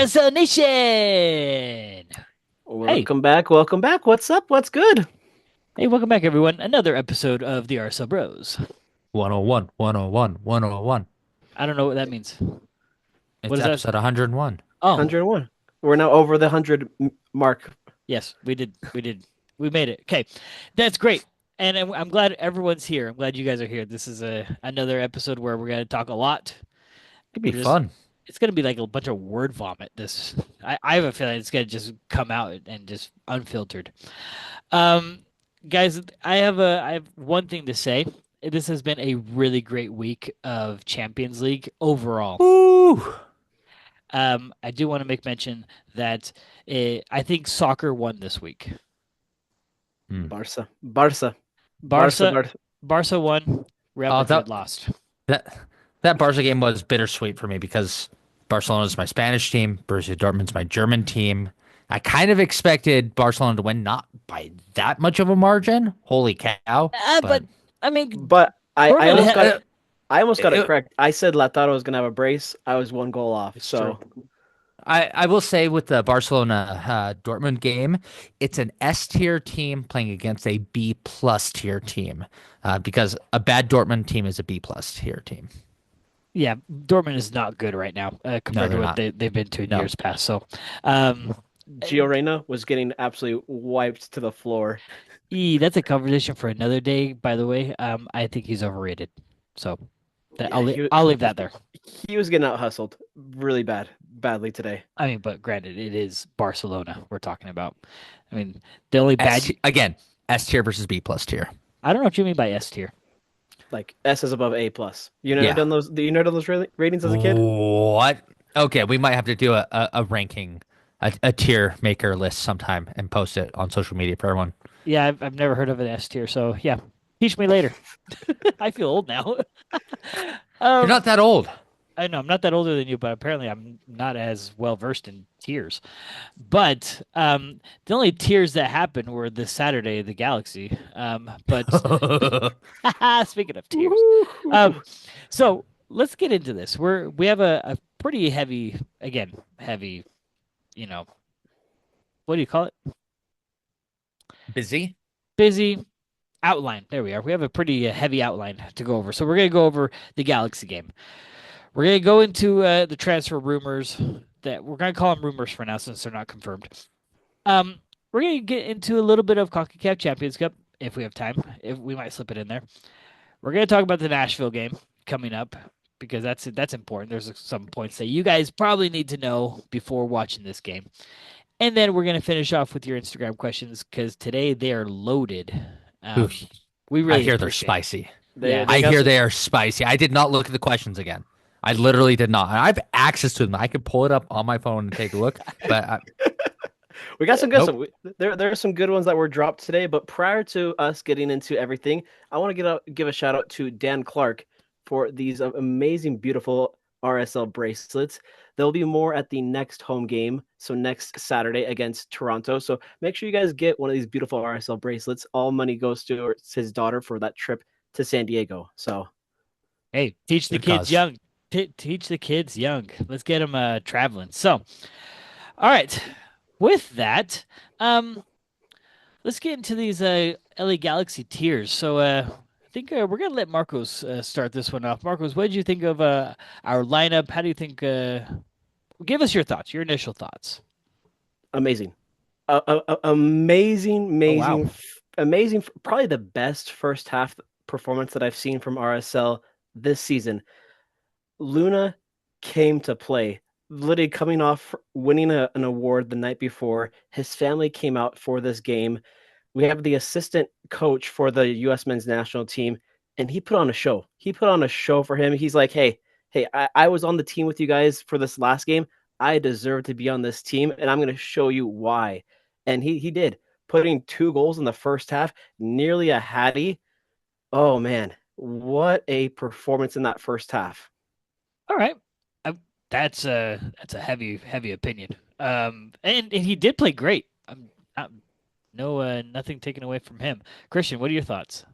RSL Nation! Hey, Welcome back. Welcome back. What's up? What's good? hey, welcome back, everyone. Another episode of the RSL Bros. 101, 101, 101. I don't know what that means. What It's is that? episode 101. Oh, 101. We're now over the 100 mark. yes, we did. We did. We made it. Okay, that's great. And I'm glad everyone's here. I'm glad you guys are here. This is another episode where we're gonna talk a lot. Could be We're just fun. it's gonna be like a bunch of word vomit. I have a feeling it's gonna just come out and just unfiltered. Um, guys, I have one thing to say. This has been a really great week of Champions League overall. Woo! I do want to make mention that I think soccer won this week. Hmm. Barca. Barca. Barca. Barca, Barca. Barca won. Real Oh, Madrid lost. that that Barca game was bittersweet for me because Barcelona is my Spanish team, Borussia Dortmund's my German team. I kind of expected Barcelona to win, not by that much of a margin. Holy cow! But But I mean, But I Dortmund. almost got it. uh, I almost got it it- correct. I said Lautaro was gonna have a brace. I was one goal off. It's true. So I will say with the Barcelona Dortmund game, it's an S tier team playing against a B plus tier team because a bad Dortmund team is a B plus tier team. Yeah, Dortmund is not good right now No, compared to they're what not. they've been to in No. years past. So, um, Gio Reyna was getting absolutely wiped to the floor. that's a conversation for another day, by the way. I think he's overrated. So Yeah, I'll leave that there. he was getting out hustled really badly today. I mean, but granted, it is Barcelona we're talking about. I mean, the only bad. Again, S tier versus B plus tier. I don't know what you mean by S tier. Like S is above A plus. You never Yeah. done those? You never done those ratings as a kid? What? Okay, we might have to do a ranking, a tier maker list sometime and post it on social media for everyone. Yeah, I've never heard of an S tier. So yeah, teach me later. I feel old now. You're um, not that old. I know I'm not that older than you, but apparently I'm not as well versed in tiers. But the only tiers that happened were this Saturday, the Galaxy. But speaking of tiers, Woo-hoo. um, so let's get into this. We have a pretty heavy, again, heavy. You know, what do you call it? Busy? Busy outline. There we are. We have a pretty heavy outline to go over. So we're gonna go over the Galaxy game. We're gonna go into the transfer rumors that we're gonna call them rumors for now since they're not confirmed. Um, we're gonna get into a little bit of CONCACAF Champions Cup if we have time. If we might slip it in there. We're gonna talk about the Nashville game coming up because that's important. There's some points that you guys probably need to know before watching this game. And then we're gonna finish off with your Instagram questions because today they are loaded. Ooh, Um, we I really hear they're appreciate it. spicy. Yeah. They I got hear some, they are spicy. I did not look at the questions again. I literally did not. I have access to them. I could pull it up on my phone and take a look. But we got some good nope. some. There are some good ones that were dropped today. But prior to us getting into everything, I want to give a shout out to Dan Clark for these amazing, beautiful RSL bracelets. There'll be more at the next home game, so next Saturday against Toronto. So make sure you guys get one of these beautiful RSL bracelets. All money goes to his daughter for that trip to San Diego. So Hey, teach the Good kids cause. young. Teach the kids young. Let's get them traveling. So, all right. With that, let's get into these LA Galaxy tiers. So, I think we're gonna let Marcos start this one off. Marcos, what did you think of our lineup? How do you think? Give us your thoughts, your initial thoughts. amazing. Amazing, Oh wow. amazing. Probably the best first half performance that I've seen from RSL this season. Luna came to play, literally coming off winning an award the night before. His family came out for this game. We have the assistant coach for the U.S. men's national team, and he put on a show. He put on a show for him. He's like, hey, I was on the team with you guys for this last game. I deserve to be on this team, and I'm going to show you why. And he did, putting 2 goals in the first half, nearly a hattie. Oh man, what a performance in that first half. All right. I, that's a heavy opinion. And he did play great. Not, no nothing taken away from him. Christian, what are your thoughts?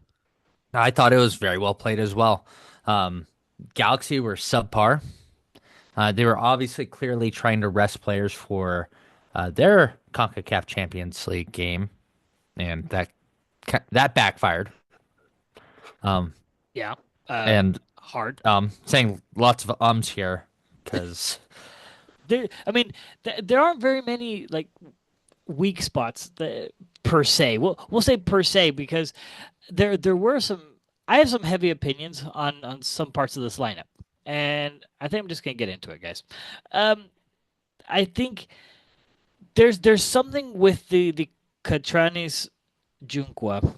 I thought it was very well played as well. Um, Galaxy were subpar. They were obviously clearly trying to rest players for their CONCACAF Champions League game, and that backfired. Um, Yeah. and Hard. saying lots of ums here because I mean, there aren't very many like weak spots per se. We'll say per se because there were some. I have some heavy opinions on some parts of this lineup, and I think I'm just gonna get into it, guys. Um, I think there's something with the Catranis Junqua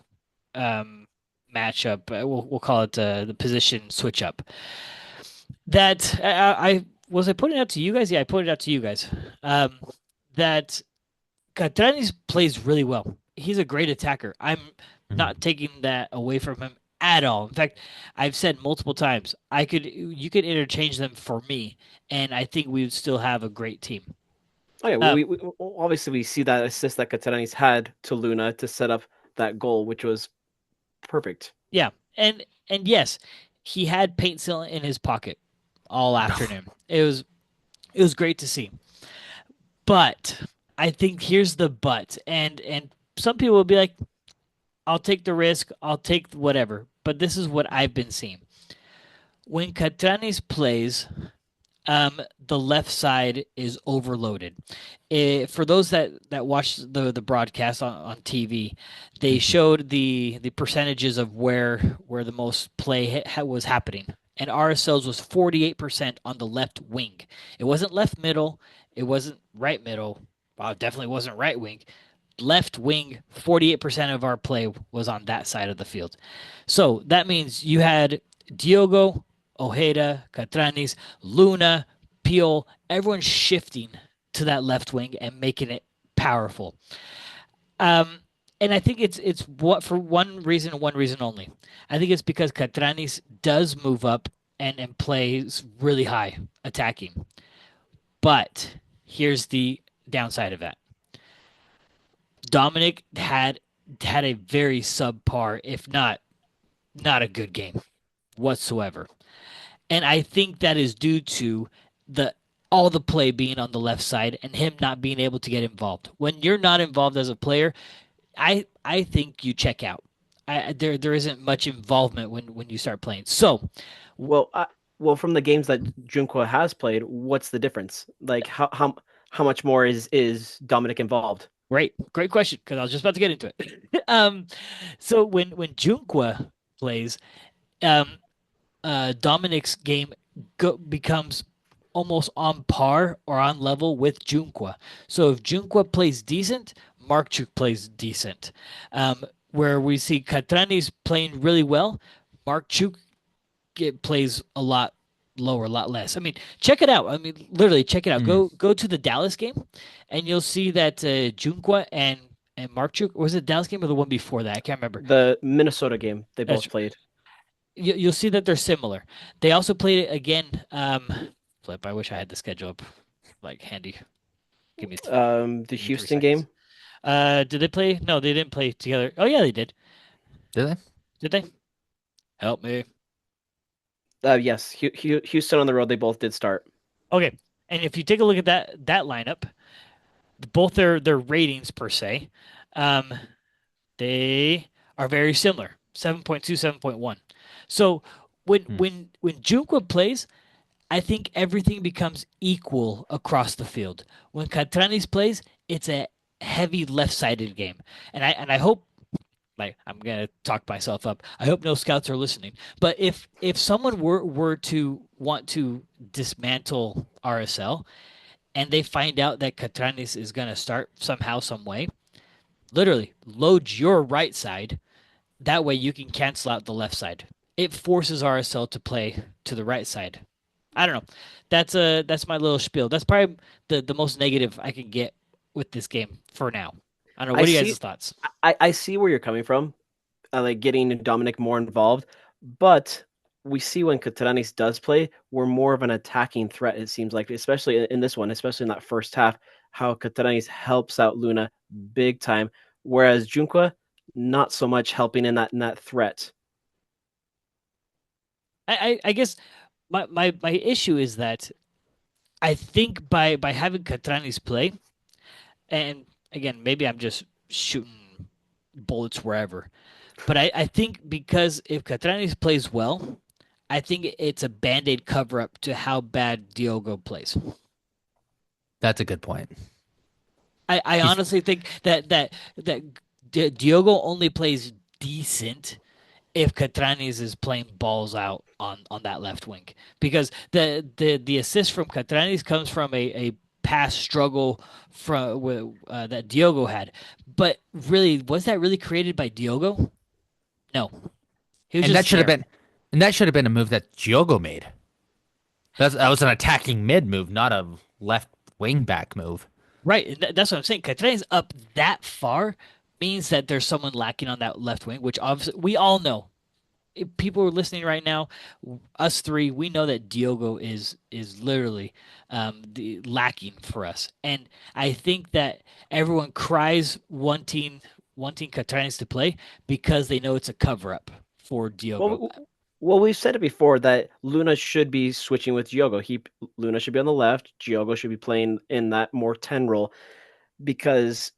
um matchup. We'll call it the position switch up. That I was I putting it out to you guys. Yeah, I put it out to you guys. Um, that Catranis plays really well. He's a great attacker. I'm not taking that away from him at all. In fact, I've said multiple times you could interchange them for me, and I think we would still have a great team. Oh yeah, Um, we obviously we see that assist that Catanese had to Luna to set up that goal, which was perfect. yeah, and yes, he had paint seal in his pocket all afternoon. It was great to see. But I think here's the but, and some people will be like, I'll take the risk, I'll take whatever. But this is what I've been seeing. When Catranis plays, the left side is overloaded. For those that watch the broadcast on TV, they showed the percentages of where the most play was happening, and RSL's was 48% on the left wing. It wasn't left middle. It wasn't right middle. Well, it definitely wasn't right wing. Left wing, 48% of our play was on that side of the field. So that means you had Diogo, Ojeda, Catranis, Luna, Peel, everyone's shifting to that left wing and making it powerful. Um, and I think it's what for one reason only. I think it's because Catranis does move up and plays really high attacking. But here's the downside of that. Dominic had a very subpar, if not a good game whatsoever. And I think that is due to the all the play being on the left side and him not being able to get involved. When you're not involved as a player, I think you check out. There isn't much involvement when you start playing. So, Well, well, from the games that Junko has played, what's the difference? Like how much more is Dominic involved? great question because I was just about to get into it. So when Junqua plays, um, Dominic's game becomes almost on par or on level with Junqua. So if Junqua plays decent, Markchuk plays decent. Where we see Catrani's playing really well, Markchuk plays a lot lower, a lot less. I mean, check it out. I mean, literally check it out. Go to the Dallas game, and you'll see that Junqua and Markchuk, was it Dallas game or the one before that? I can't remember. The Minnesota game they That's both played. you'll see that they're similar. They also played it again. Flip. I wish I had the schedule up, like handy. The Give me three Houston seconds. game. Did they play? No, they didn't play together. Oh yeah, they did. did they? Did they? Help me. Yes, Houston on the road. They both did start. Okay, and if you take a look at that lineup, both their ratings per se, um, they are very similar. 7.2, 7.1. So when Junqua plays, I think everything becomes equal across the field. When Catranis plays, it's a heavy left-sided game, and I hope, like, I'm gonna talk myself up. I hope no scouts are listening. But if someone were to want to dismantle RSL and they find out that Catranis is gonna start somehow, some way, literally load your right side. That way you can cancel out the left side. It forces RSL to play to the right side. I don't know. That's my little spiel. That's probably the most negative I can get with this game for now. I don't know. I What are you guys' see. thoughts? I see where you're coming from, like getting Dominic more involved, but we see when Catranis does play, we're more of an attacking threat. It seems like, especially in this one, especially in that first half, how Catranis helps out Luna big time, whereas Junqua not so much helping in that threat. I guess my issue is that I think by having Catrani's play, and again, maybe I'm just shooting bullets wherever, but I think because if Catrani's plays well, I think it's a band-aid cover up to how bad Diogo plays. That's a good point. I He's honestly think that Diogo only plays decent if Catranes is playing balls out on that left wing because the assist from Catranes comes from a pass struggle that Diogo had, but really was that really created by Diogo? No, he was and that just should have there. been and that should have been a move that Giogo made. That was an attacking mid move, not a left wing back move. Right, and that's what I'm saying. Catranes up that far means that there's someone lacking on that left wing, which obviously we all know. If people are listening right now, us three, we know that Diogo is literally lacking for us, and I think that everyone cries wanting Catranes to play because they know it's a cover up for Diogo. Well, we've said it before that Luna should be switching with Giogo. Luna should be on the left. Giogo should be playing in that more 10 role because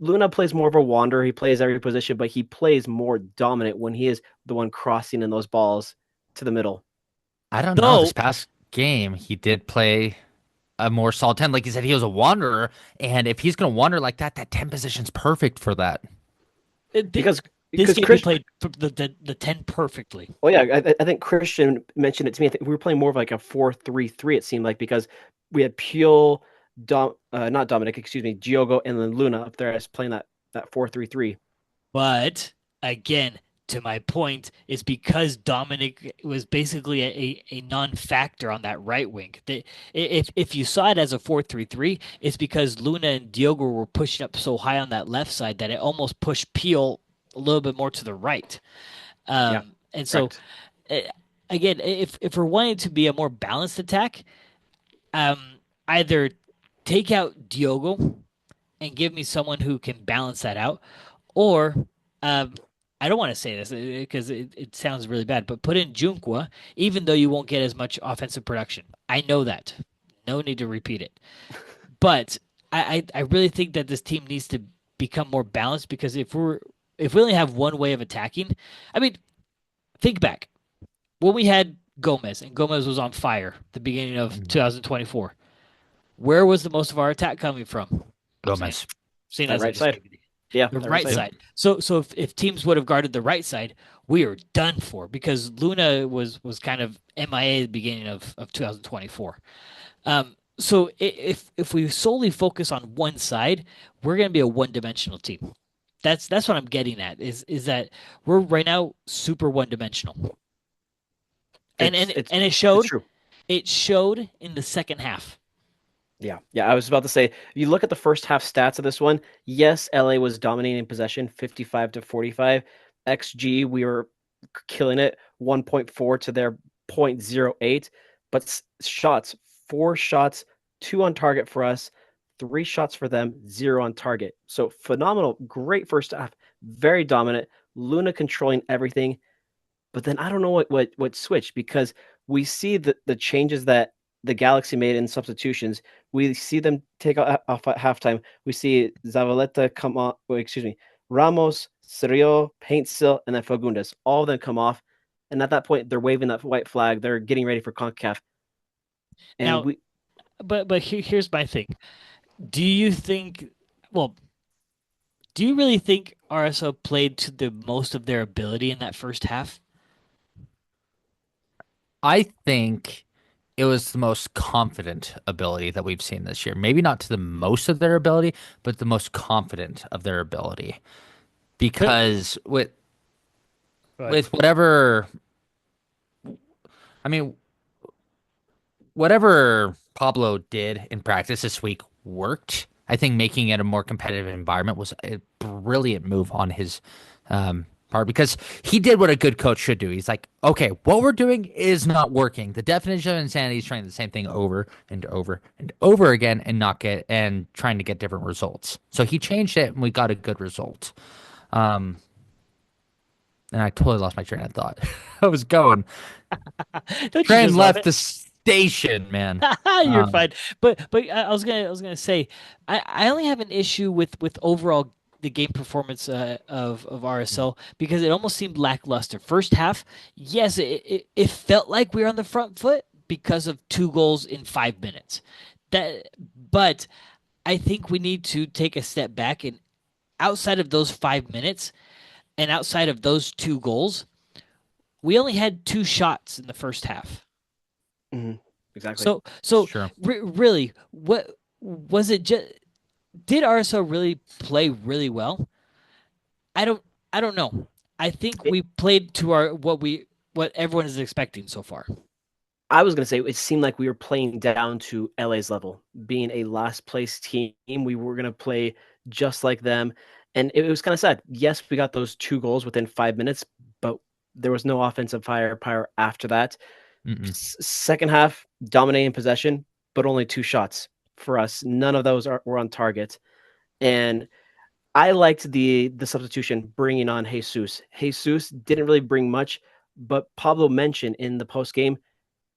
Luna plays more of a wanderer. He plays every position, but he plays more dominant when he is the one crossing in those balls to the middle. I don't know. This Though past game, he did play a more solid 10. Like you said, he was a wanderer. And if he's going to wander like that, that 10 position's perfect for that. it, Because this because game he Chris, played the 10 perfectly. oh yeah, I think Christian mentioned it to me. I think we were playing more of like a 4-3-3. It seemed like because we had Pure, not Dominic, excuse me, Giogo, and then Luna up there as playing that 4-3-3. But again, to my point, is because Dominic was basically a non-factor on that right wing. If you saw it as a 4-3-3, it's because Luna and Diogo were pushing up so high on that left side that it almost pushed Peel a little bit more to the right. Yeah, And so, correct. uh, again, if we're wanting to be a more balanced attack, um, either take out Diogo and give me someone who can balance that out, or um, I don't want to say this because it sounds really bad, but put in Junkwa, even though you won't get as much offensive production. I know that. No need to repeat it. But I really think that this team needs to become more balanced because if we only have one way of attacking, I mean, think back when we had Gomez and Gomez was on fire at the beginning of Mhm. 2024. Where was the most of our attack coming from? Same, Gomez. same That as I right just side. gave you Yeah, the that right right side. Yep. side. So if teams would have guarded the right side, we are done for because Luna was kind of MIA at the beginning of 2024. So if we solely focus on one side, we're going to be a one-dimensional team. That's what I'm getting at is that we're right now super one-dimensional. And It's and it's and it's true. it showed in the second half. Yeah, yeah. I was about to say, if you look at the first half stats of this one, yes, LA was dominating possession, 55-45. XG, we were killing it, 1.4 to their 0.08. But shots, four shots, two on target for us, three shots for them, zero on target. So phenomenal, great first half, very dominant. Luna controlling everything. But then I don't know what switched because we see the changes that the Galaxy made in substitutions. We see them take off at halftime. We see Zavaleta come on. Well, excuse me, Ramos, Serio, Paintsil, and then Fagundes. All of them come off, and at that point, they're waving that white flag. They're getting ready for Concacaf, and Now, we but here's my thing. Do you think? Well, do you really think RSO played to the most of their ability in that first half? I think it was the most confident ability that we've seen this year. Maybe not to the most of their ability, but the most confident of their ability. But Because go ahead. with whatever, I mean, whatever Pablo did in practice this week worked. I think making it a more competitive environment was a brilliant move on his part because he did what a good coach should do. He's like, okay, what we're doing is not working. The definition of insanity is trying the same thing over and over and over again and not get and trying to get different results. So he changed it and we got a good result. Um, and I totally lost my train of thought. I was going. Don't you Train just love left it? this. devastation, man. You're Um, fine. But I was gonna say I only have an issue with overall the game performance of RSL because it almost seemed lackluster. First half, yes, it felt like we were on the front foot because of 2 goals in 5 minutes. That but I think we need to take a step back and outside of those 5 minutes and outside of those 2 goals, we only had 2 shots in the first half. Hmm. Exactly. it's So true. really, what was it? Just did RSL really play really well? I don't I don't know. I think It, we played to our what everyone is expecting so far. I was going to say it seemed like we were playing down to LA's level, being a last place team. We were going to play just like them. And it was kind of sad. Yes, we got those 2 goals within 5 minutes, but there was no offensive firepower after that. Mm-mm. Second half, dominating possession, but only 2 shots for us. None of those were on target. And I liked the substitution bringing on Jesus. Jesus didn't really bring much, but Pablo mentioned in the post game,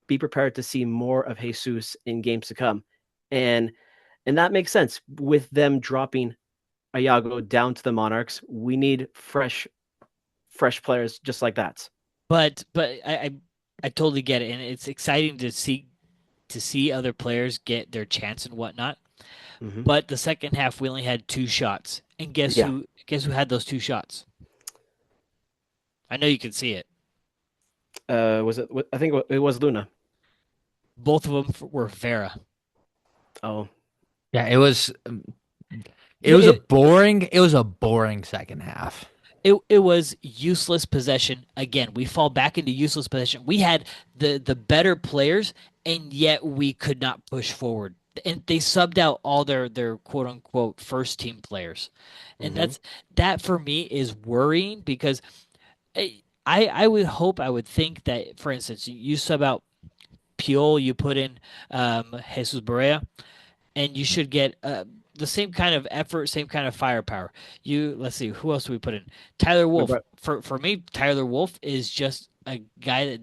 be prepared to see more of Jesus in games to come, and that makes sense with them dropping Ayago down to the Monarchs. We need fresh players just like that. But I totally get it, and it's exciting to see other players get their chance and whatnot. Hmm. But the second half, we only had 2 shots, and Yeah, guess who had those 2 shots? I know you can see it. was it? I think it was Luna. Both of them were Vera. Oh, Yeah, it Yeah, was a boring second half. it was useless possession. Again, we fall back into useless possession. We had the better players, and yet we could not push forward. And they subbed out all their quote unquote first team players, and hmm. that for me is worrying because I would hope I would think that for instance you sub out Piol, you put in Jesus Barea, and you should get the same kind of effort, same kind of firepower. You let's see, who else do we put in? Tyler Wolf. But For me, Tyler Wolf is just a guy that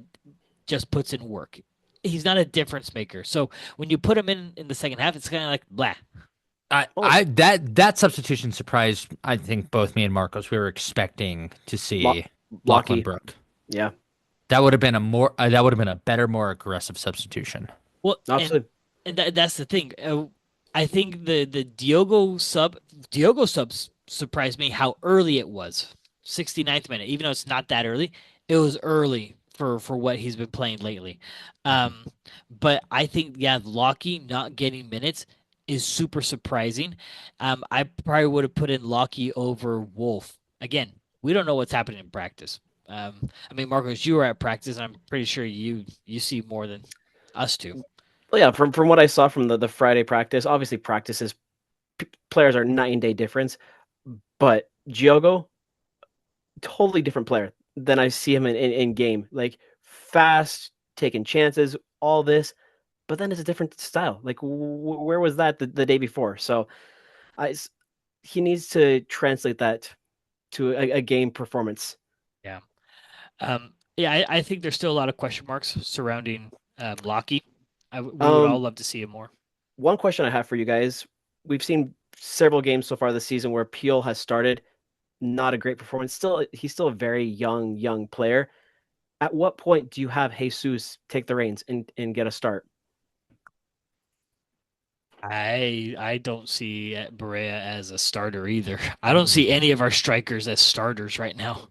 just puts in work. He's not a difference maker. So when you put him in the second half, it's kind of like blah. oh, That substitution surprised I think both me and Marcos. We were expecting to see Lachlan Locky, Brook. yeah, That would have been that would have been a better, more aggressive substitution. Well, absolutely. and that's the thing. I think the Diogo subs surprised me how early it was. 69th minute, even though it's not that early, it was early for what he's been playing lately. Mhm. Um, but I think yeah, Lockie not getting minutes is super surprising. I probably would have put in Lockie over Wolf. Again, we don't know what's happening in practice. I mean, Marcos, you were at practice, and I'm pretty sure you see more than us two. Well, yeah, from what I saw from the Friday practice, obviously practices players are night and day difference, but Giogo, totally different player than I see him in game. Like fast, taking chances, all this, but then it's a different style. Like where was that the day before? So I he needs to translate that to a game performance. Yeah. Yeah, I think there's still a lot of question marks surrounding Lockheed. We would all Um, love to see him more. one question I have for you guys: we've seen several games so far this season where Peel has started, not a great performance. Still, he's still a very young player. At what point do you have Jesus take the reins and get a start? I don't see Berea as a starter either. I don't see any of our strikers as starters right now.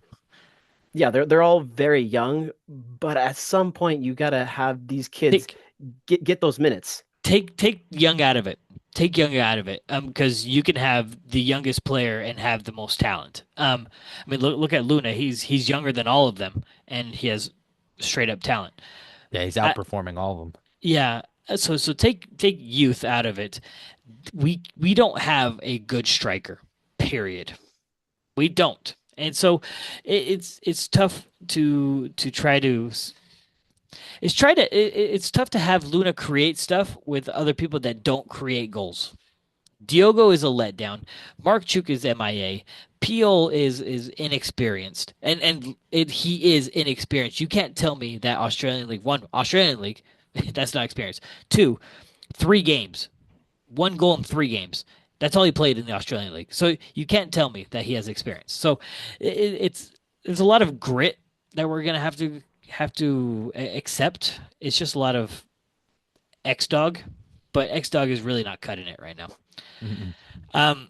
Yeah, they're all very young, but at some point you gotta have these kids Take get those minutes. take Young out of it. Take Young out of it. Because you can have the youngest player and have the most talent. I mean look at Luna. He's younger than all of them, and he has straight up talent. Yeah, he's I, outperforming all of them. yeah. So take youth out of it. We don't have a good striker. Period. We don't. And so it's tough to try to it's tough to have Luna create stuff with other people that don't create goals. Diogo is a letdown. Mark Chuk is MIA. Peel is inexperienced, and he is inexperienced. You can't tell me that Australian League, That's not experience. Two, 3 games, 1 goal in 3 games. That's all he played in the Australian League. So you can't tell me that he has experience. So it's there's a lot of grit that we're gonna have to accept. It's just a lot of X Dog, but X Dog is really not cutting it right now. Mm-mm. Um,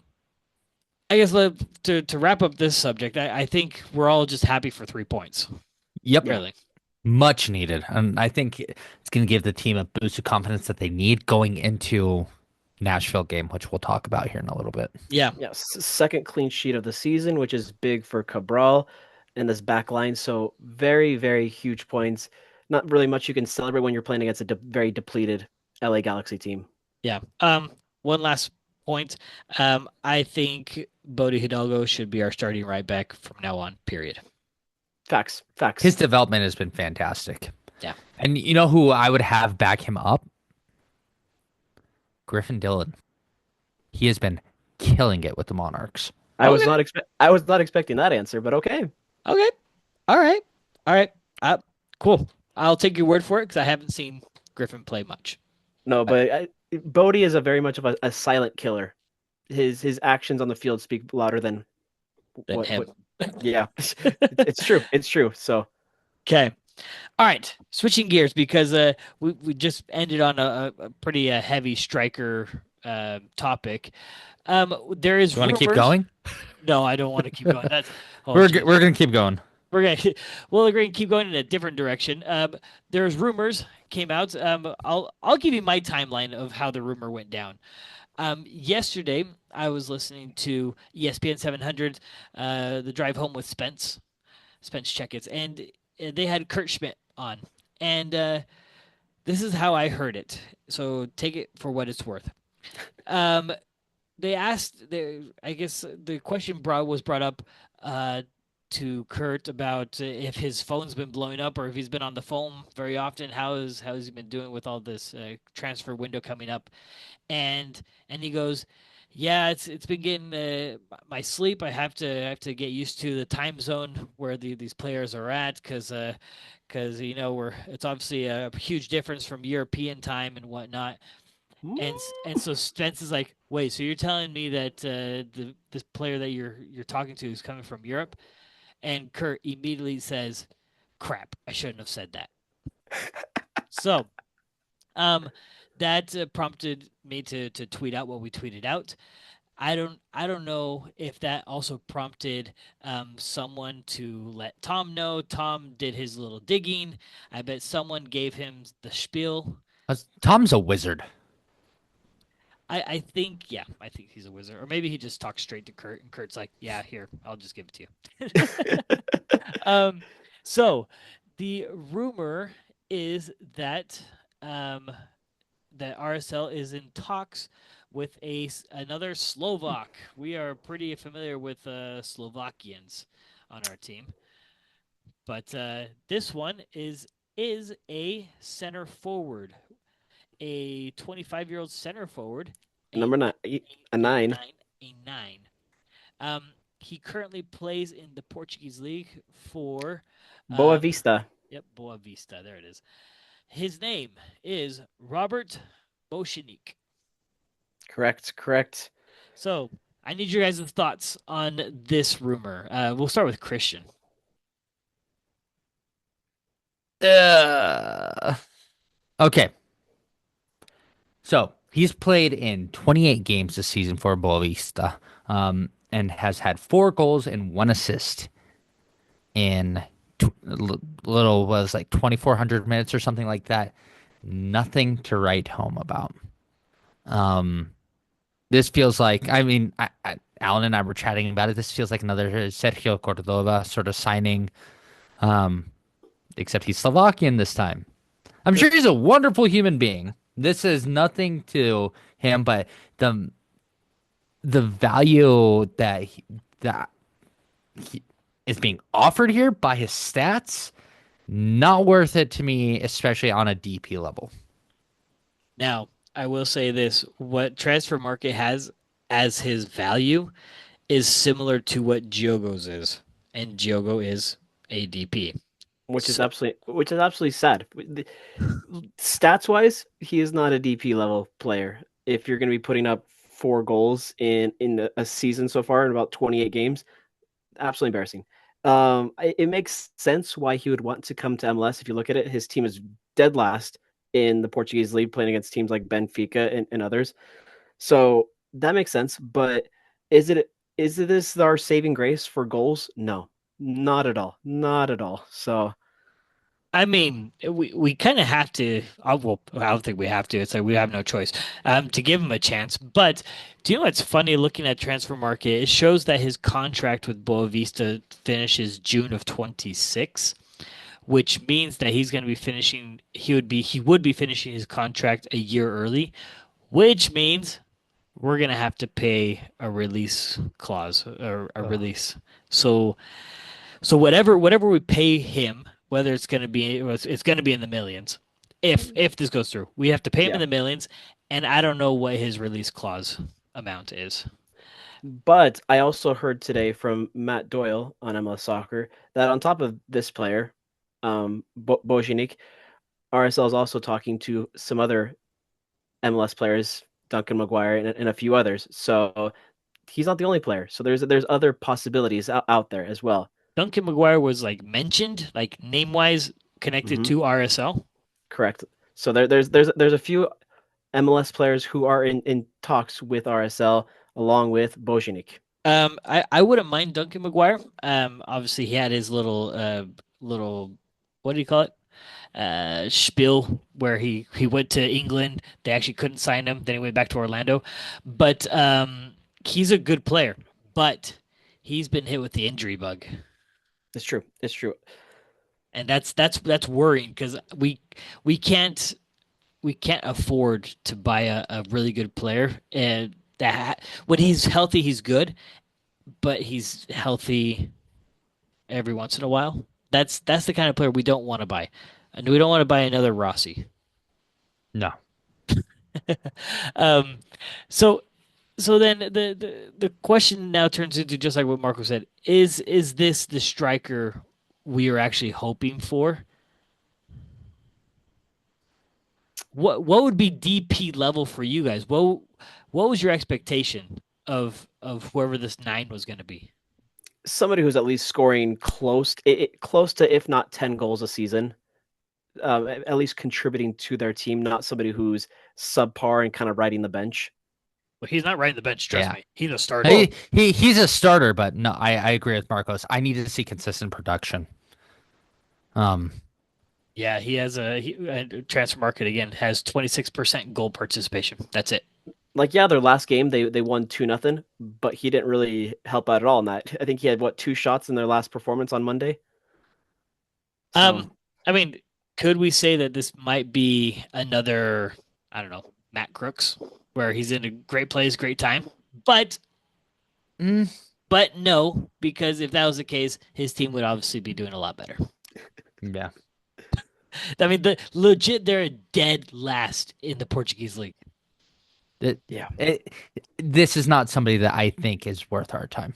I guess to wrap up this subject, I think we're all just happy for 3 points. Yep. Yeah. Really. Much needed. And I think it's going to give the team a boost of confidence that they need going into Nashville game, which we'll talk about here in a little bit. Yeah. Yeah, second clean sheet of the season, which is big for Cabral and this back line. So very, very huge points. Not really much you can celebrate when you're playing against a very depleted LA Galaxy team. Yeah. One last point. I think Bodie Hidalgo should be our starting right back from now on, period. Facts, facts. His development has been fantastic. Yeah. And you know who I would have back him up? Griffin Dillon. He has been killing it with the Monarchs. Okay. I was not expecting that answer, but okay. Okay. All right. All right. Cool. I'll take your word for it because I haven't seen Griffin play much. No, but Bodie is a very much of a silent killer. His actions on the field speak louder than Than him. what yeah. It's true. It's true. So Okay. All right. Switching gears because we just ended on a pretty heavy striker topic. There is You want to keep rumors. going? No, I don't want to keep going. That's oh, We're jeez. we're gonna keep going. We're gonna we're going to keep going in a different direction. There's rumors came out. I'll give you my timeline of how the rumor went down. Yesterday I was listening to ESPN 700, the drive home with Spence Checkets, and they had Kurt Schmidt on, and this is how I heard it. So take it for what it's worth. Um, they asked, I guess the question was brought up to Kurt about if his phone's been blowing up or if he's been on the phone very often. How has he been doing with all this transfer window coming up? And he goes, yeah, it's been getting my sleep. I have to get used to the time zone where these players are at because we're it's obviously a huge difference from European time and whatnot. And so Spence is like, wait, so you're telling me that this player that you're talking to is coming from Europe? And Kurt immediately says, crap, I shouldn't have said that. So um, that prompted me to tweet out what we tweeted out. I don't know if that also prompted someone to let Tom know. Tom did his little digging. I bet someone gave him the spiel. Tom's a wizard. I think, yeah, I think he's a wizard. Or maybe he just talks straight to Kurt, and Kurt's like, yeah, here, I'll just give it to you. So the rumor is that that RSL is in talks with another Slovak. We are pretty familiar with Slovakians on our team, but this one is a center forward, a 25-year-old center forward, number nine, a nine. a nine. He currently plays in the Portuguese league for Boa Vista. Yep, Boa Vista. There it is. His name is Robert Bochenik. Correct. So I need your guys' thoughts on this rumor. We'll start with Christian. Okay. So he's played in 28 games this season for Boavista, and has had 4 goals and 1 assist in little was like 2,400 minutes or something like that. Nothing to write home about. This feels like, I mean, Alan and I were chatting about it. This feels like another Sergio Cordova sort of signing, except he's Slovakian this time. I'm sure he's a wonderful human being. This is nothing to him, but the value that he is being offered here by his stats, not worth it to me, especially on a DP level. Now, I will say this: what Transfer Market has as his value is similar to what Giogo's is, and Giogo is a DP. So, which is absolutely sad. Stats wise, he is not a DP level player. If you're going to be putting up 4 goals in a season so far in about 28 games, absolutely embarrassing. It makes sense why he would want to come to MLS. If you look at it, his team is dead last in the Portuguese league, playing against teams like Benfica and others. So that makes sense. But is it is this our saving grace for goals? No, not at all, not at all. So I mean, we kind of have to. Well, I don't think we have to. It's like we have no choice to give him a chance. But do you know what's funny? Looking at transfer market, it shows that his contract with Boavista finishes June of 26, which means that he's going to be finishing. He would be finishing his contract a year early, which means we're going to have to pay a release clause or a uh, release. So so whatever we pay him, whether it's going to be in the millions. If this goes through, we have to pay him in yeah. the millions, and I don't know what his release clause amount is. But I also heard today from Matt Doyle on MLS Soccer that on top of this player, Bojanic, RSL is also talking to some other MLS players, Duncan McGuire and a few others. So he's not the only player. So there's other possibilities out there as well. Duncan McGuire was like mentioned, like name wise connected Hmm. to RSL. Correct. So there's a few MLS players who are in talks with RSL along with Bojanic. I wouldn't mind Duncan McGuire. Obviously he had his little what do you call it? Spiel where he went to England. They actually couldn't sign him. Then he went back to Orlando. But he's a good player. But he's been hit with the injury bug, It's true. It's true. and that's worrying because we can't we can't afford to buy a really good player. And that when he's healthy, he's good, but he's healthy every once in a while. That's the kind of player we don't want to buy, and we don't want to buy another Rossi. No. Um, so so then the question now turns into just like what Marco said, is this the striker we are actually hoping for? What would be DP level for you guys? What was your expectation of whoever this nine was going to be? Somebody who's at least scoring close to if not 10 goals a season, at least contributing to their team, not somebody who's subpar and kind of riding the bench. Well, he's not riding the bench, trust Yeah. me. He's a starter. Well, He's a starter, but no, I agree with Marcos. I need to see consistent production. Um, Yeah, he has transfer market again has 26% goal participation. That's it. like yeah, their last game they won 2-0, but he didn't really help out at all in that. I think he had what 2 shots in their last performance on Monday. So Um, I mean, could we say that this might be another, I don't know, Matt Crooks, where he's in a great place, great time, but mm, but no, because if that was the case, his team would obviously be doing a lot better. yeah. I mean, they're a dead last in the Portuguese league. It, yeah, it, this is not somebody that I think is worth our time.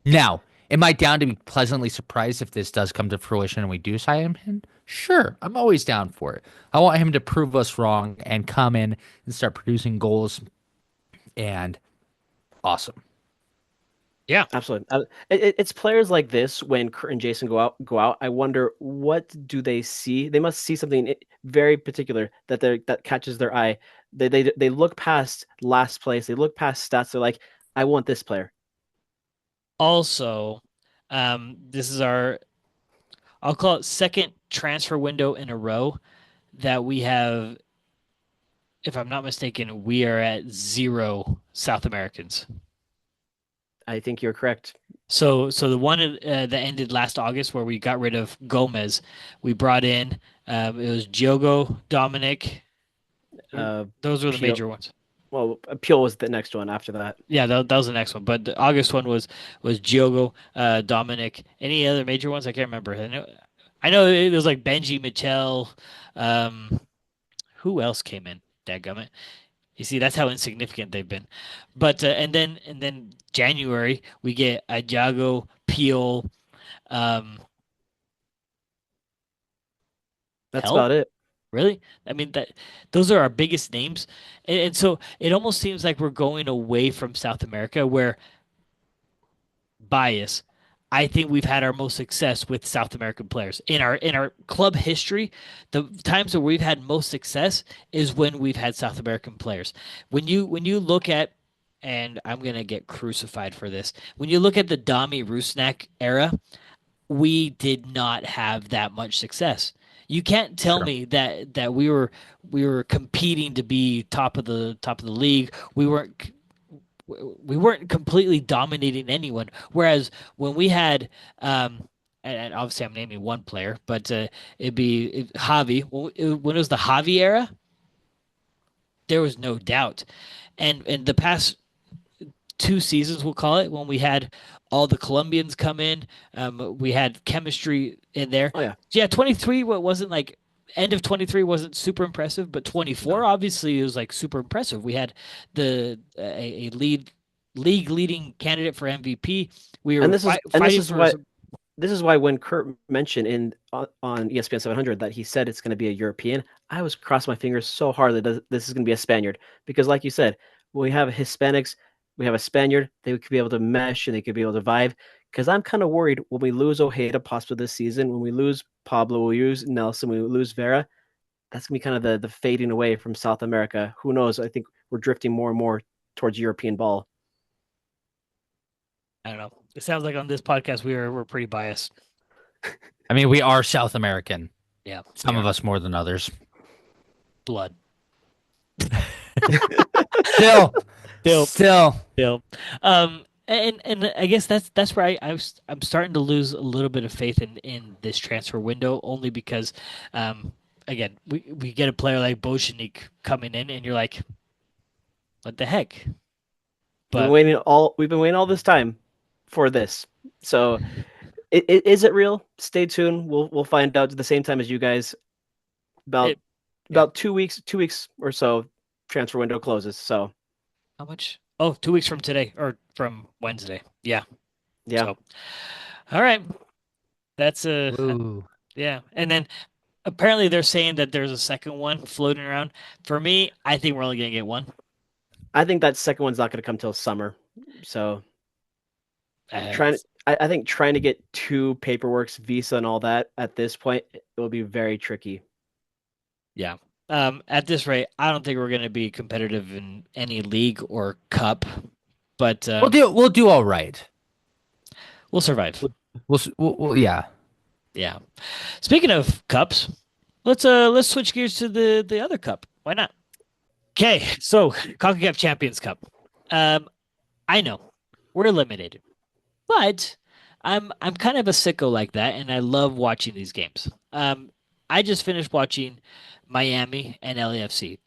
Now, am I down to be pleasantly surprised if this does come to fruition and we do sign him? Sure, I'm always down for it. I want him to prove us wrong and come in and start producing goals and awesome. Yeah. absolutely. It's players like this when Kurt and Jason go out. I wonder what do they see? They must see something very particular that catches their eye. They look past last place. They look past stats. They're like, I want this player. Also, this is our, I'll call it second transfer window in a row that we have, if I'm not mistaken, we are at zero South Americans. I think you're correct. So the one that ended last August where we got rid of Gomez, we brought in it was Diogo, Dominic. Uh, Those were the Peel. major ones. Well, Peel was the next one after that. Yeah, that was the next one. But the August one was Diogo, Dominic. Any other major ones? I can't remember. I know it was like Benji, Mitchell. Um, who else came in? Dadgummit. You see, that's how insignificant they've been. But and then January we get Adiago, Peel, um, That's Hell, about it. really? I mean that those are our biggest names, and so it almost seems like we're going away from South America, where bias. I think we've had our most success with South American players in our club history. The times where we've had most success is when we've had South American players. When you look at, and I'm gonna get crucified for this. When you look at the Dami Rusnak era, we did not have that much success. You can't tell Sure. me that we were competing to be top of the league. We weren't completely dominating anyone. Whereas when we had, and obviously I'm naming one player, but it'd be Javi. When it was the Javi era, there was no doubt. And the past two seasons, we'll call it, when we had all the Colombians come in, we had chemistry in there. Oh yeah. Yeah, 23. What wasn't like end of 23 wasn't super impressive, but 24 No. obviously it was like super impressive. We had a league leading candidate for MVP. We And were this fighting is for why some. this is why when Kurt mentioned on ESPN 700 that he said it's going to be a European, I was crossing my fingers so hard that this is going to be a Spaniard because, like you said, when we have Hispanics, we have a Spaniard, they could be able to mesh and they could be able to vibe. Because I'm kind of worried when we lose Ojeda possibly this season, when we lose Pablo, we lose Nelson, we lose Vera. That's gonna be kind of the fading away from South America. Who knows? I think we're drifting more and more towards European ball. I don't know. It sounds like on this podcast we're pretty biased. I mean, we are South American. Yeah, we Some of are us more than others. blood. Still, Still, still. still. And I guess that's where I'm starting to lose a little bit of faith in this transfer window, only because, again, we get a player like Bojanik coming in, and you're like, what the heck? But We've been waiting all this time for this. So is it real? Stay tuned. We'll find out at the same time as you guys about it, yeah. 2 weeks or so transfer window closes. So How much? Oh, 2 weeks from today or from Wednesday. Yeah. yeah. So, all right. That's Woo. yeah. And then apparently they're saying that there's a second one floating around. For me, I think we're only gonna get one. I think that second one's not gonna come till summer. So Uh, trying I think trying to get two paperworks, visa and all that at this point, it will be very tricky. yeah. At this rate, I don't think we're gonna be competitive in any league or cup, but We'll do all right. we'll survive. Yeah. Yeah. Speaking of cups, let's switch gears to the other cup. Why not? Okay, so CONCACAF Champions Cup. I know we're eliminated, but I'm kind of a sicko like that, and I love watching these games. I just finished watching Miami and LAFC.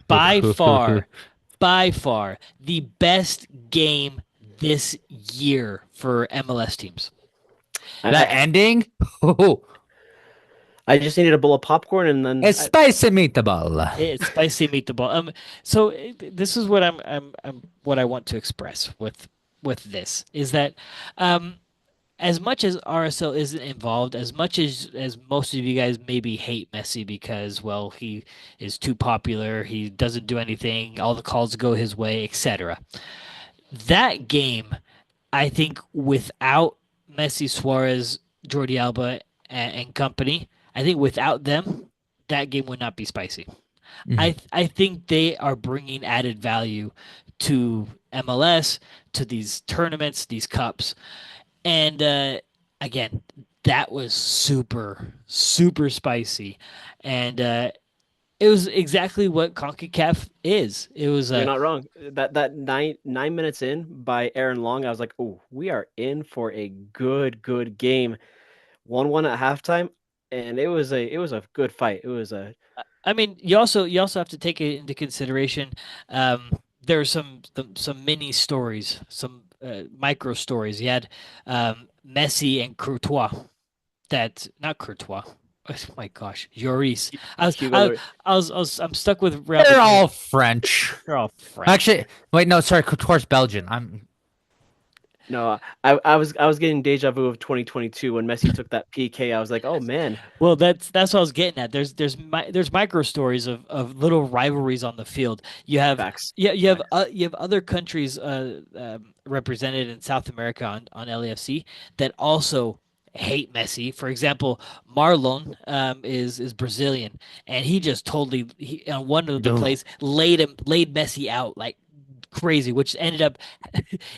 By far, by far, the best game this year for MLS teams. That I, ending? Oh, I just needed a bowl of popcorn and then a spicy meatball. It's spicy meatball. So this is what I'm what I want to express with this is that, as much as RSL isn't involved, as much as most of you guys maybe hate Messi because, well, he is too popular, he doesn't do anything, all the calls go his way, etc. That game, I think, without Messi, Suarez, Jordi Alba, and company, I think without them, that game would not be spicy. Mhm. I think they are bringing added value to MLS, to these tournaments, these cups, and again, that was super spicy, and it was exactly what CONCACAF is. It was you're not wrong. That 9 minutes in by Aaron Long, I was like, oh, we are in for a good game. 1-1 at halftime, and it was a good fight. It was a I mean, you also have to take it into consideration. There are some mini stories, some micro stories. You had Messi and Courtois. That not Courtois. Oh my gosh, Lloris. Hugo Lloris. I'm stuck with Real They're Madrid. all French. They're all French. Actually, wait, no, sorry, Couture's Belgian. I'm No, I was getting deja vu of 2022 when Messi took that PK. I was like, oh man, Well, that's what I was getting at. There's micro stories of little rivalries on the field. You have facts, yeah facts. you have other countries represented in South America on LAFC that also hate Messi. For example, Marlon is Brazilian, and he just totally on one of the No. plays laid Messi out like crazy, which ended up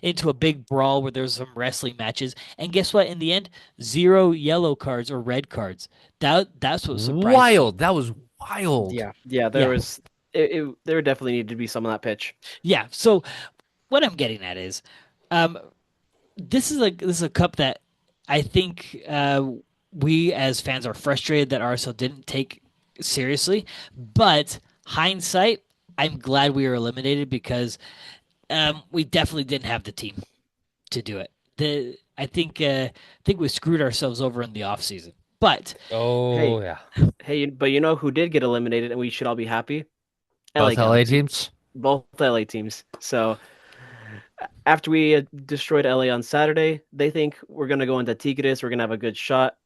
into a big brawl where there was some wrestling matches. And guess what? In the end, zero yellow cards or red cards. That's what surprised me. Wild. That was wild. Yeah, Yeah, there definitely needed to be some on that pitch. yeah. So what I'm getting at is, um, this is a cup that I think we as fans are frustrated that RSL didn't take seriously. But hindsight, I'm glad we were eliminated because we definitely didn't have the team to do it. I think we screwed ourselves over in the off season. But Oh Hey, yeah. hey, but you know who did get eliminated, and we should all be happy? LA Both LA Galaxy, teams. both LA teams. So after we destroyed LA on Saturday, they think we're gonna go into Tigres, we're gonna have a good shot.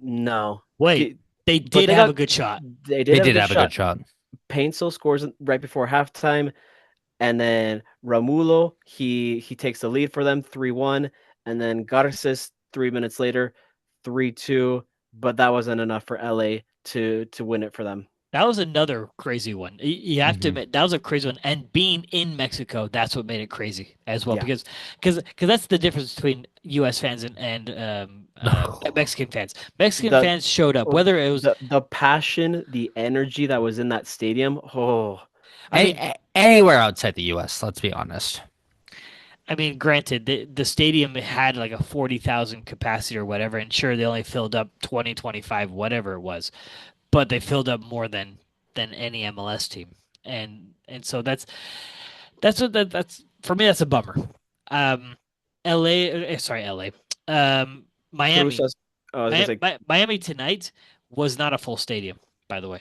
No, wait, G- they but did they have a got good shot. they did They have a did good have a good shot. shot. Painso scores right before halftime, and then Ramulo he takes the lead for them 3-1, and then Garces 3 minutes later 3-2, but that wasn't enough for LA to win it for them. That was another crazy one. You have to Hmm. admit that was a crazy one. And being in Mexico, that's what made it crazy as well. Yeah. Because that's the difference between U.S. fans and Mexican fans. Mexican The fans showed up, oh, whether it was. the passion, the energy that was in that stadium. Oh, I mean, Anywhere outside the US, let's be honest. granted, the stadium had like a 40,000 capacity or whatever, and sure, they only filled up 20, 25, whatever it was, but they filled up more than any MLS team, and so that's for me. That's a bummer. Um, LA, Cruz. Miami, I was gonna say Miami tonight was not a full stadium. By the way,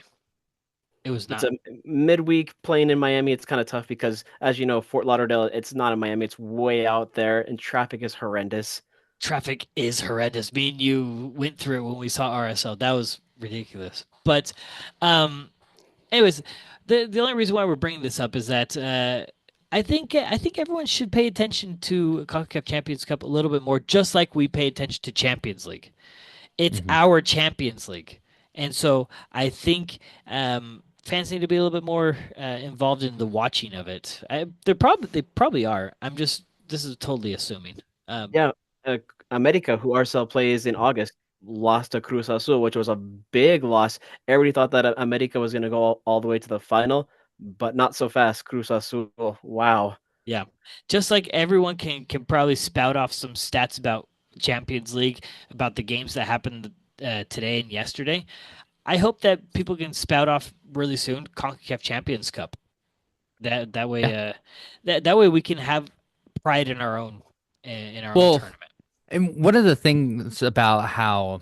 it was it's not. a midweek playing in Miami. It's kind of tough because, as you know, Fort Lauderdale, it's not in Miami. It's way out there, and traffic is horrendous. Traffic is horrendous. Me and you went through it when we saw RSL. That was ridiculous. But, um, anyways, the only reason why we're bringing this up is that I think everyone should pay attention to CONCACAF Champions Cup a little bit more, just like we pay attention to Champions League. It's Hmm. our Champions League, and so I think fans need to be a little bit more involved in the watching of it. They probably are. I'm just this is totally assuming. Um, Yeah, America, who RSL plays in August, lost to Cruz Azul, which was a big loss. Everybody thought that America was going to go all the way to the final, but not so fast. Cruz Azul, wow. Yeah. Just like everyone can probably spout off some stats about Champions League, about the games that happened today and yesterday. I hope that people can spout off really soon CONCACAF Champions Cup. That way Yeah. that way we can have pride in our own Well, tournament. and one of the things about how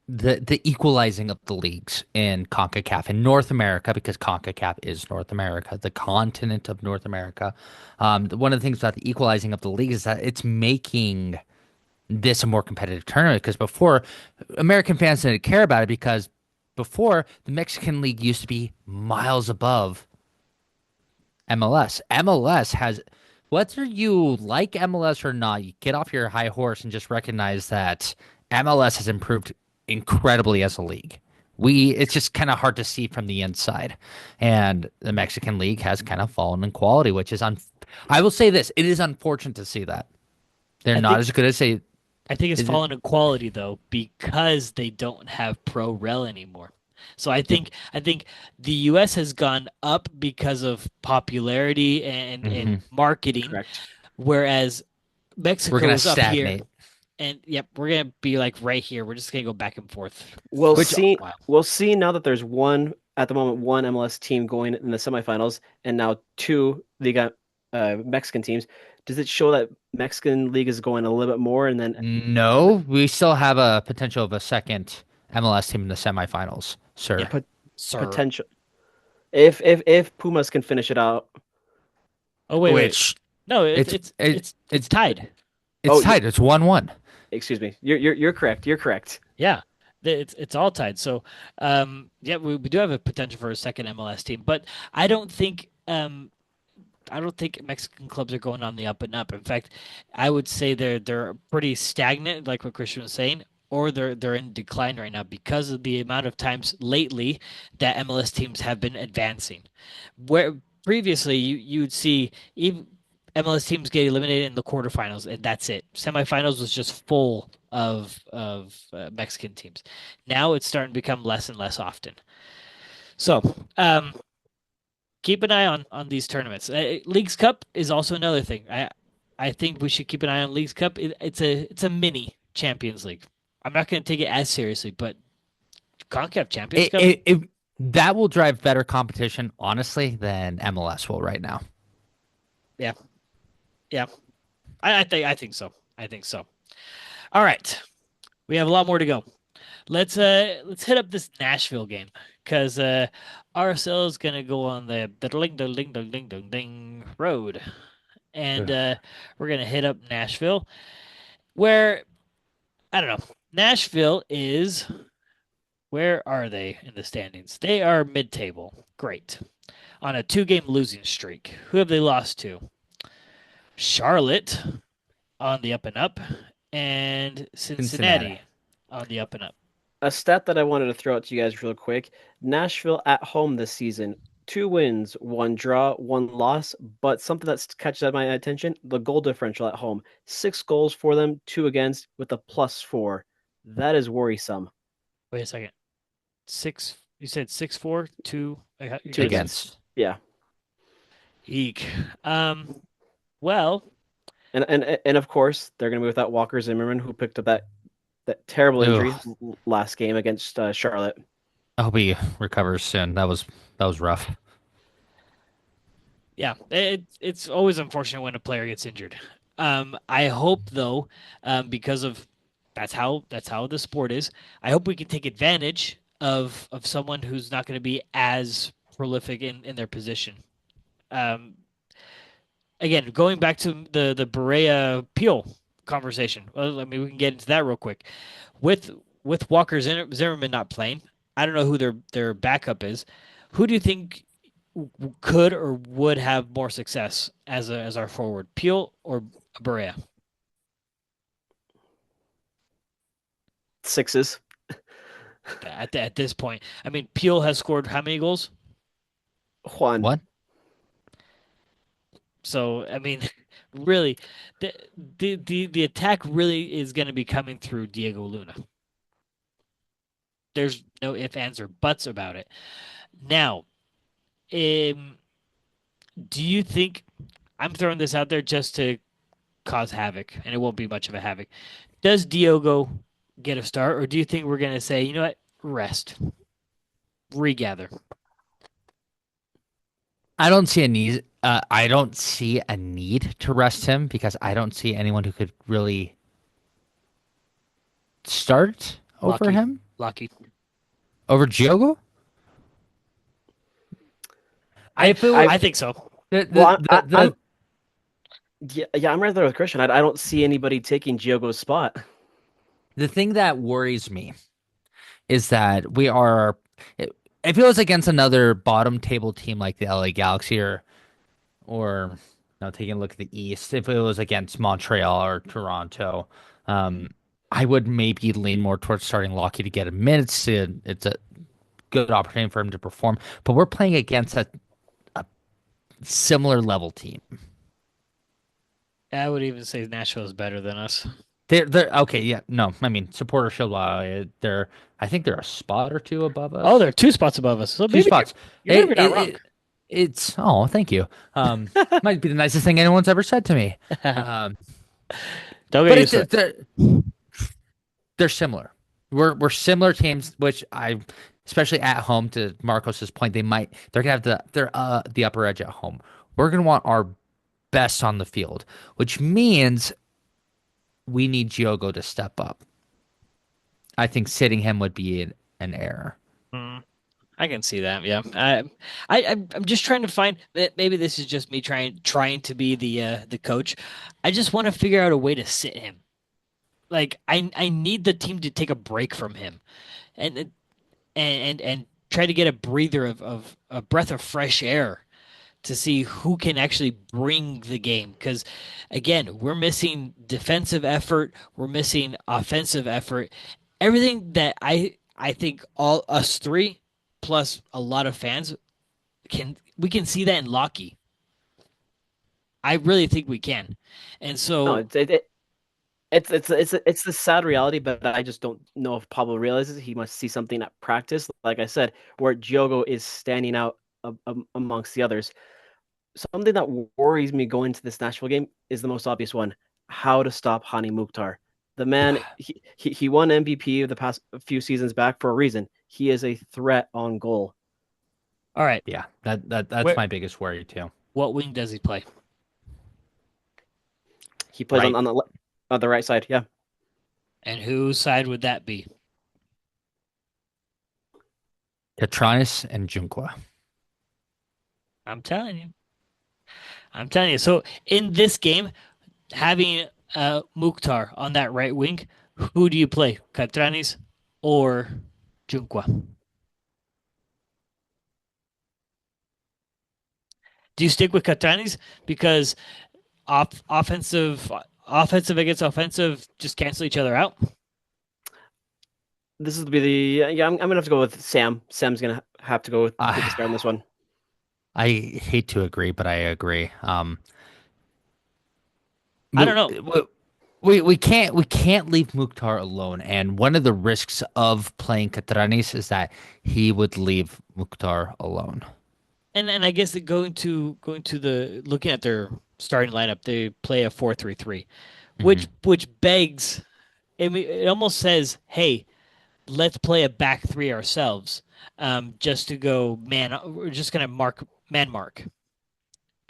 the equalizing of the leagues in CONCACAF in North America, because CONCACAF is North America, the continent of North America. One of the things about the equalizing of the leagues is that it's making this a more competitive tournament. Because before, American fans didn't care about it because before the Mexican League used to be miles above MLS. MLS has, whether you like MLS or not, you get off your high horse and just recognize that MLS has improved incredibly as a league. It's just kind of hard to see from the inside, and the Mexican League has kind of fallen in quality, which is I will say this: it is unfortunate to see that they're I not think as good as they. I think it's Is it? fallen in quality though because they don't have pro rel anymore. So Yep. I think the US has gone up because of popularity Hmm. and marketing, Correct. whereas We're Mexico gonna is up here stagnate. and yep, we're gonna be like right here. We're just gonna go back and forth We'll for Which a see. while. We'll see now that there's one at the moment, one MLS team going in the semifinals, and now two Liga Mexican teams. Does it show that Mexican league is going a little bit more, and then no, we still have a potential of a second MLS team in the semifinals, sir. Yeah, pot- sir. potential if Pumas can finish it out? Oh wait. Which No, it's it's tied. It's Oh, tied. It's 1-1. excuse me. You're correct. You're correct. Yeah, it's all tied. So, yeah, we do have a potential for a second MLS team, but I don't think I don't think Mexican clubs are going on the up and up. In fact, I would say they're pretty stagnant, like what Christian was saying, or they're in decline right now because of the amount of times lately that MLS teams have been advancing. Where previously you'd see even MLS teams get eliminated in the quarterfinals, and that's it. Semifinals was just full of Mexican teams. Now it's starting to become less and less often. So, keep an eye on these tournaments. Leagues Cup is also another thing. I think we should keep an eye on Leagues Cup. It's a mini Champions League. I'm not going to take it as seriously, but CONCACAF Champions It, Cup, it, it that will drive better competition, honestly, than MLS will right now. yeah, yeah. I think so. I think so. All right, we have a lot more to go. Let's hit up this Nashville game because RSL is gonna go on the ding ding ding ding ding ding ding road, and Ugh. we're gonna hit up Nashville, where I don't know. Nashville is where are they in the standings? They are mid-table. Great. On a two-game losing streak. Who have they lost to? Charlotte on the up and up, and Cincinnati. Cincinnati on the up and up. A stat that I wanted to throw out to you guys real quick. Nashville at home this season, 2 wins, 1 draw, 1 loss. But something that catches my attention, the goal differential at home. 6 goals for them, 2 against, with a +4. That is worrisome. Wait a second. Six. You said 6-4, two Two against. against. Against. Yeah. Eek. Well, And of course, they're going to be without Walker Zimmerman, who picked up that terrible injury Ugh. last game against Charlotte. I hope he recovers soon. That was rough. yeah, it's always unfortunate when a player gets injured. I hope though, because of that's how the sport is. I hope we can take advantage of someone who's not going to be as prolific in their position. Um, Again, going back to the Berea Peel conversation. Well, I mean, we can get into that real quick. With with Walker Zimmerman not playing, I don't know who their backup is. Who do you think could or would have more success as our forward, Peel or Berea? Sixes. At this point, I mean, Peel has scored how many goals? Juan. What? So I mean, really, the the attack really is going to be coming through Diego Luna. There's no ifs, ands, or buts about it. Now, um, do you think I'm throwing this out there just to cause havoc, and it won't be much of a havoc? Does Diogo get a start, or do you think we're going to say, you know what, rest, regather? I don't see a need. I don't see a need to rest him because I don't see anyone who could really start over Lucky, him lucky. over Giogo. I If it were I I think so. the well, the the, I'm the yeah, I'm right there with Christian. I don't see anybody taking Giogo's spot. the thing that worries me is that we are. If it was against another bottom table team like the LA Galaxy or now taking a look at the East, if it was against Montreal or Toronto, um, I would maybe lean more towards starting Lockheed to get a minutes. It's a good opportunity for him to perform. But we're playing against a similar level team. I would even say Nashville is better than us. They're okay. Yeah, no, I mean supporter shield. They're I think they're a spot or two above Oh, us. they're two spots above us. So Two maybe spots. you're maybe not wrong. It's thank you. Might be the nicest thing anyone's ever said to me. Um, Don't get but used to it. they're similar. We're similar teams, which especially at home, to Marcos's point, they're gonna have the upper edge at home. We're gonna want our best on the field, which means we need Giogo to step up. I think sitting him would be an error. Mm. I can see that. Yeah. I'm just trying to find maybe this is just me trying to be the coach. I just want to figure out a way to sit him. Like I need the team to take a break from him and and try to get a breather of a breath of fresh air to see who can actually bring the game. Because again, we're missing defensive effort, we're missing offensive effort. Everything that I think all us three plus a lot of fans we can see that in Locky. I really think we can. And No, so it's the sad reality, but I just don't know if Pablo realizes he must see something at practice, like I said, where Diogo is standing out amongst the others. Something that worries me going to this Nashville game is the most obvious one: how to stop Hani Mukhtar. The man, he won MVP of the past few seasons back for a reason. He is a threat on goal. all right, Yeah, that's where my biggest worry too. what wing does he play? He plays Right. on the right side. Yeah, And whose side would that be? Katranis and Junqua. I'm telling you. I'm telling you. So in this game, having Mukhtar on that right wing, who do you play? Catranis or Junqua? Do you stick with Catranis because offensive against offensive just cancel each other out? this is be the yeah. I'm gonna have to go with Sam. Sam's gonna have to go with the start on this I one. I hate to agree, but I agree. I don't know. We can't leave Mukhtar alone, and one of the risks of playing Katranis is that he would leave Mukhtar alone. And I guess that going to the looking at their starting lineup, they play a 4-3-3, Hmm. which begs it almost says, "Hey, let's play a back three ourselves, just to go man. We're just gonna man mark,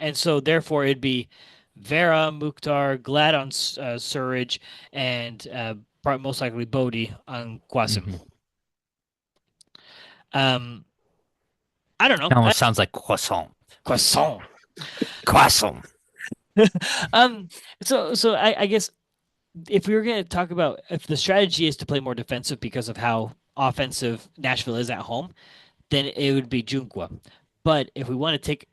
and so therefore it'd be Vera, Mukhtar, Glad on Surridge, and probably most likely Bodie on Qasim. Hmm. Um, I don't know. It almost sounds like croissant. Croissant. Croissant. um, so I guess if we were going to talk about if the strategy is to play more defensive because of how offensive Nashville is at home, then it would be Junqua. But if we want to take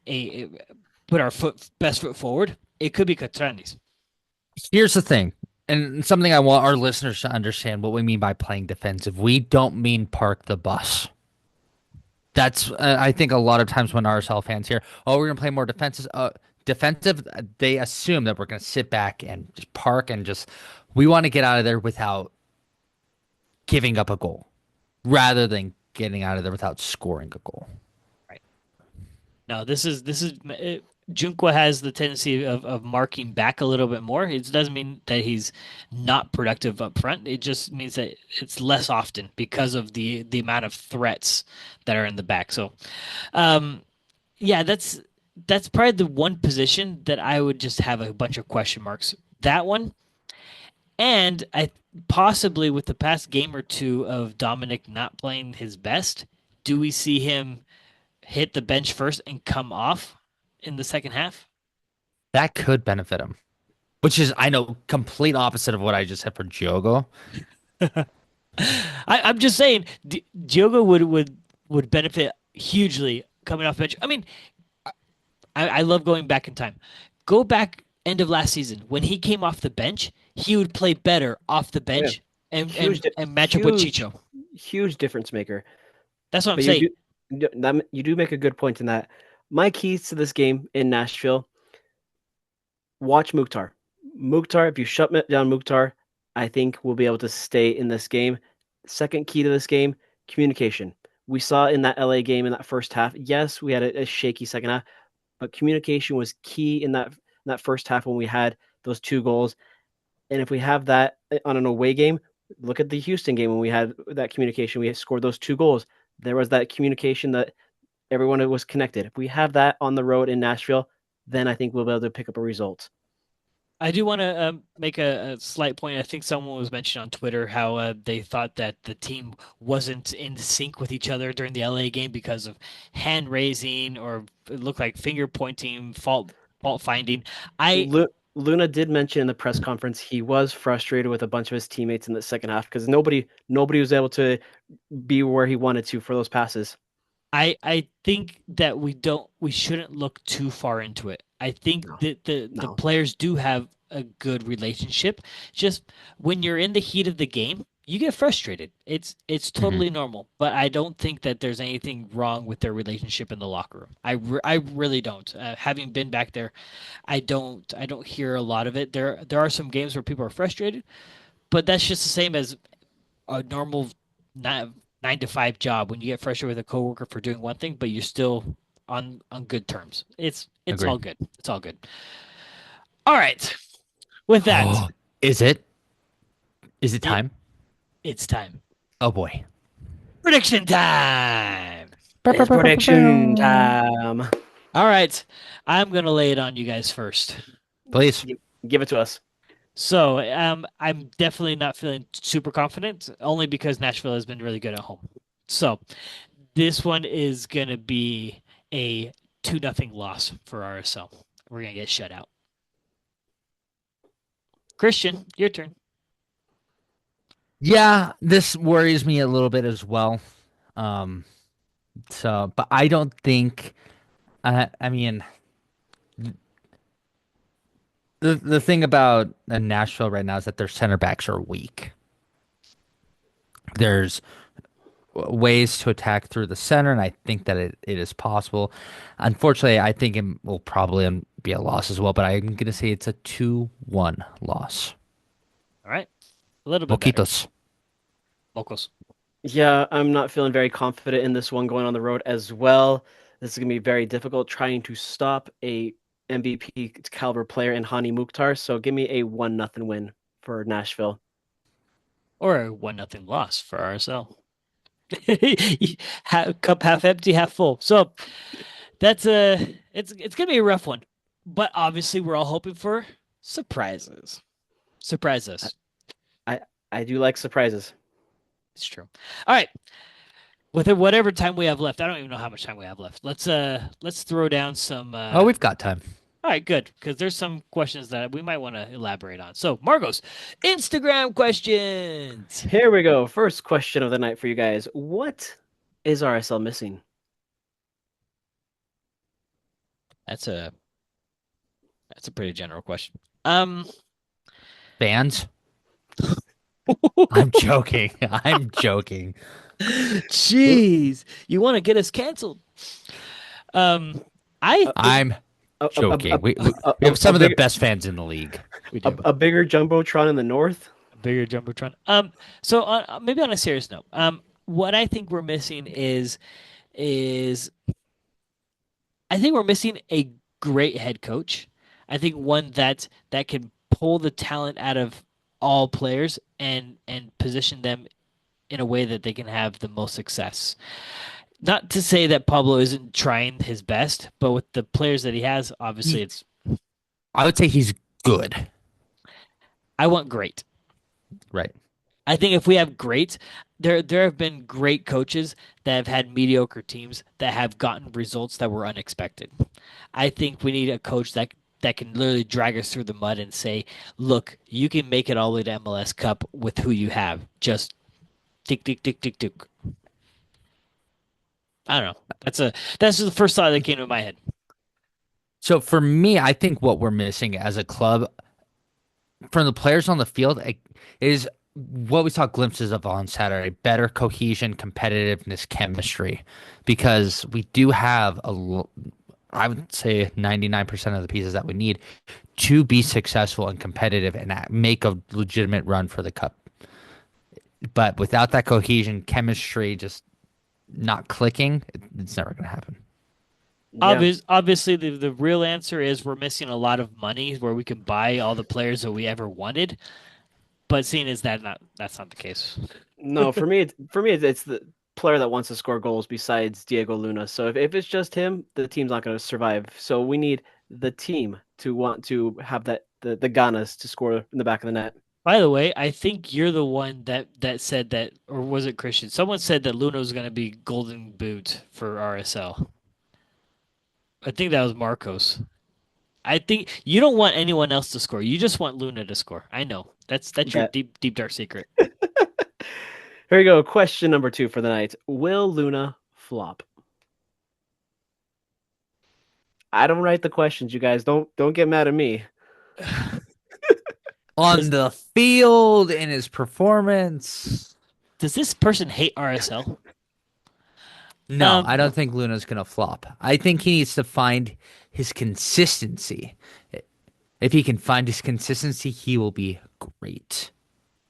put our best foot forward, it could be Catranis. Here's the thing, and something I want our listeners to understand what we mean by playing defensive. We don't mean park the bus. That's I think a lot of times when RSL fans hear, "Oh, we're gonna play more defensive," they assume that we're gonna sit back and just park and just we want to get out of there without giving up a goal, rather than getting out of there without scoring a goal. Right. No, this is Junqua has the tendency of marking back a little bit more. It doesn't mean that he's not productive up front. It just means that it's less often because of the amount of threats that are in the back. So, um, yeah, that's probably the one position that I would just have a bunch of question marks. That one, and I possibly with the past game or two of Dominic not playing his best, do we see him hit the bench first and come off in the second half? That could benefit him, which is I know complete opposite of what I just said for Diogo. I'm just saying, Diogo would benefit hugely coming off bench. I mean, I love going back in time. Go back end of last season when he came off the bench, he would play better off the Oh, yeah, bench huge, and match up with huge, Chicho. huge difference maker. That's what I'm But saying. you do make a good point in that. My keys to this game in Nashville: watch Mukhtar. Mukhtar, if you shut down Mukhtar, I think we'll be able to stay in this game. Second key to this game: communication. We saw in that LA game in that first half. Yes, we had a shaky second half, but communication was key in that first half when we had those two goals. And if we have that on an away game, look at the Houston game when we had that communication. We scored those two goals. There was that communication that everyone was connected. If we have that on the road in Nashville, then I think we'll be able to pick up a result. I do want to make a slight point. I think someone was mentioning on Twitter how they thought that the team wasn't in sync with each other during the LA game because of hand raising or it looked like finger pointing, fault finding. I Luna did mention in the press conference he was frustrated with a bunch of his teammates in the second half because nobody was able to be where he wanted to for those passes. I think that we shouldn't look too far into it. I think No, that the no. players do have a good relationship. Just when you're in the heat of the game, you get frustrated. It's Hmm. totally normal. But I don't think that there's anything wrong with their relationship in the locker room. I really don't. Having been back there, I don't hear a lot of it. There are some games where people are frustrated, but that's just the same as a normal nine to five job when you get frustrated with a coworker for doing one thing, but you're still on good terms. It's all Agreed. good. It's all good. All right. With that, Oh, is it? Is it it, time? it's time. Oh boy. Prediction time. It's prediction time. All right. I'm gonna lay it on you guys first. Please. Give it to us. So, I'm definitely not feeling super confident, only because Nashville has been really good at home. So, this one is gonna be a 2-0 loss for RSL. We're gonna get shut out. Christian, your turn. Yeah, this worries me a little bit as well. Um, but I don't think. I mean, the thing about Nashville right now is that their center backs are weak. There's ways to attack through the center, and I think that it is possible. Unfortunately, I think it will probably be a loss as well, but I'm going to say it's a 2-1 loss. All right, a little bit better. Moquitos. Locals. Yeah, I'm not feeling very confident in this one going on the road as well. This is gonna be very difficult trying to stop a MVP caliber player in Hani Mukhtar. So give me a 1-0 win for Nashville. Or a 1-0 loss for RSL. Cup half empty, half full. So that's it's gonna be a rough one. But obviously we're all hoping for surprises. Surprise I us. I, I do like surprises. It's true. All right. With whatever time we have left, I don't even know how much time we have left. Let's throw down some Oh, we've got time. all right, good, because there's some questions that we might want to elaborate on. So, Margos, Instagram questions. Here we go. First question of the night for you guys. What is RSL missing? That's a that's a pretty general question. Um, Fans? I'm joking. I'm joking. jeez, you want to get us canceled? Um, I A, think I'm a, a, joking. We a, have a, some of the bigger best fans in the league. we do a bigger jumbotron in the north? a bigger jumbotron. So maybe on a serious note, what I think we're missing is I think we're missing a great head coach. I think one that can pull the talent out of all players and position them in a way that they can have the most success. Not to say that Pablo isn't trying his best, but with the players that he has, obviously He, it's I would say he's good. I want great. Right. I think if we have great, there have been great coaches that have had mediocre teams that have gotten results that were unexpected. I think we need a coach that can literally drag us through the mud and say, "Look, you can make it all the way to MLS Cup with who you have. Just tick tick tick tick tick." I don't know. That's the first thought that came to my head. So for me, I think what we're missing as a club from the players on the field is what we saw glimpses of on Saturday, better cohesion, competitiveness, chemistry, because we do have I would say 99% of the pieces that we need to be successful and competitive and make a legitimate run for the cup. But without that cohesion, chemistry just not clicking, it's never going to happen. Yeah. Obviously, the real answer is we're missing a lot of money where we can buy all the players that we ever wanted. But seeing as that's not the case. No, for me it's the player that wants to score goals besides Diego Luna. So if it's just him, the team's not going to survive. So we need the team to want to have the Ganas to score in the back of the net. By the way, I think you're the one that said that, or was it Christian? Someone said that Luna was going to be Golden Boot for RSL. I think that was Marcos. I think you don't want anyone else to score. You just want Luna to score. I know. That's your Bet. deep dark secret. Here we go. Question number 2 for the night. Will Luna flop? I don't write the questions, you guys. Don't get mad at me. On Does the field, in his performance. does this person hate RSL? No, Um, I don't think Luna's gonna flop. I think he needs to find his consistency. If he can find his consistency, he will be great.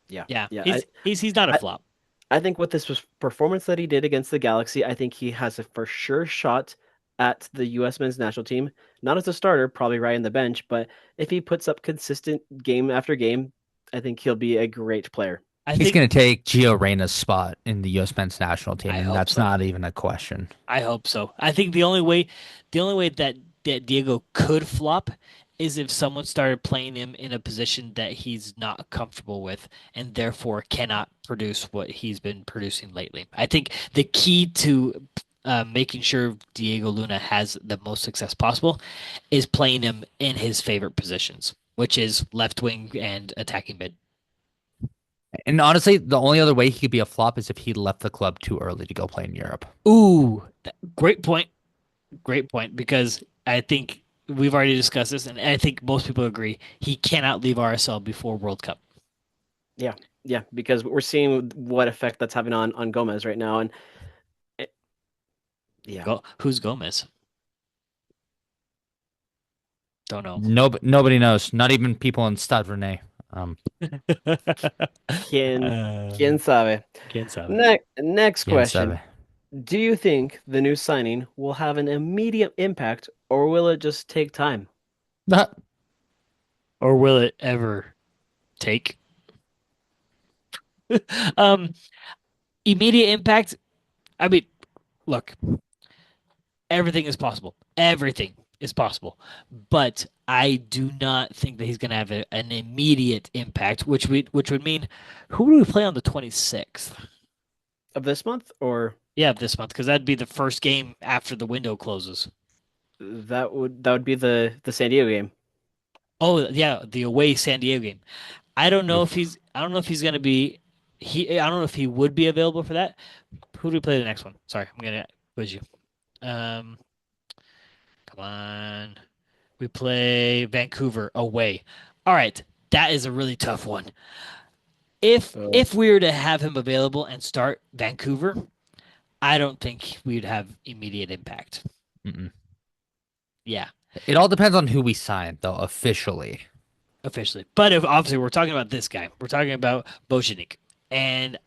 Yeah. yeah, Yeah. he's not a I, flop. I think with this performance that he did against the Galaxy, I think he has a for sure shot at the U.S. men's national team. Not as a starter, probably right in the bench, but if he puts up consistent game after game, I think he'll be a great player. I He's think gonna take Gio Reyna's spot in the U.S. men's national team, I and hope that's so. not even a question. I hope so. I think the only way that Diego could flop is if someone started playing him in a position that he's not comfortable with and therefore cannot produce what he's been producing lately. I think the key to making sure Diego Luna has the most success possible is playing him in his favorite positions, which is left wing and attacking mid. And honestly, the only other way he could be a flop is if he left the club too early to go play in Europe. Ooh, great point. Great point, because I think we've already discussed this, and I think most people agree he cannot leave RSL before World Cup. Yeah, yeah, because we're seeing what effect that's having on Gomez right now, and it, yeah, Who's Gomez? Don't know. Nobody knows, not even people in Stade Rennais. Um, quién Uh, quién sabe. Quién sabe? Next quién question: sabe. do you think the new signing will have an immediate impact, or will it just take time? Or will it ever take? Um, Immediate impact. I mean, look, everything is possible. Everything is possible. But I do not think that he's going to have an immediate impact, which would mean who do we play on the 26th? Of this month, or Yeah, this month, because that'd be the first game after the window closes. that would be the San Diego game. Oh, yeah, the away San Diego game. I don't know if he's going to be I don't know if he would be available for that. Who do we play the next one? Sorry, I'm going to quiz you. Um, Come on. We play Vancouver away. All right, that is a really tough one. Uh, If we were to have him available and start Vancouver, I don't think we'd have immediate impact. Mm-mm. Yeah, It all depends on who we sign, though, officially. officially. But if obviously we're talking about this guy, we're talking about Bojanik, and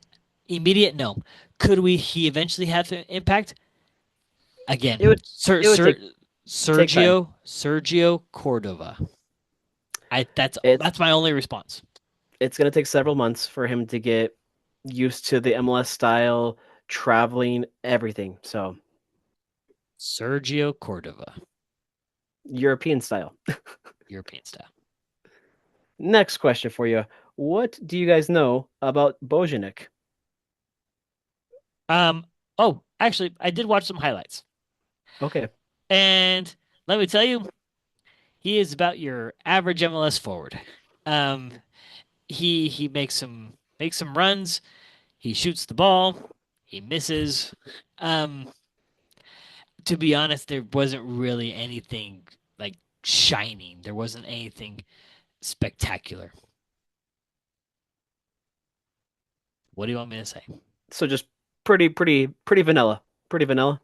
immediate no. Could we? He eventually have an impact it again. would it would take time. Sergio Cordova. I It's that's my only response. it's going to take several months for him to get used to the MLS style, traveling, everything. So Sergio Cordova, European style. European style. Next question for you. What do you guys know about Bojanik? Um, oh, actually, I did watch some highlights, Okay. and let me tell you, he is about your average MLS forward. Um, he makes some runs. He shoots the ball. He misses. Um, to be honest, there wasn't really anything like shining. There wasn't anything spectacular. What do you want me to say? So just pretty vanilla. Pretty vanilla.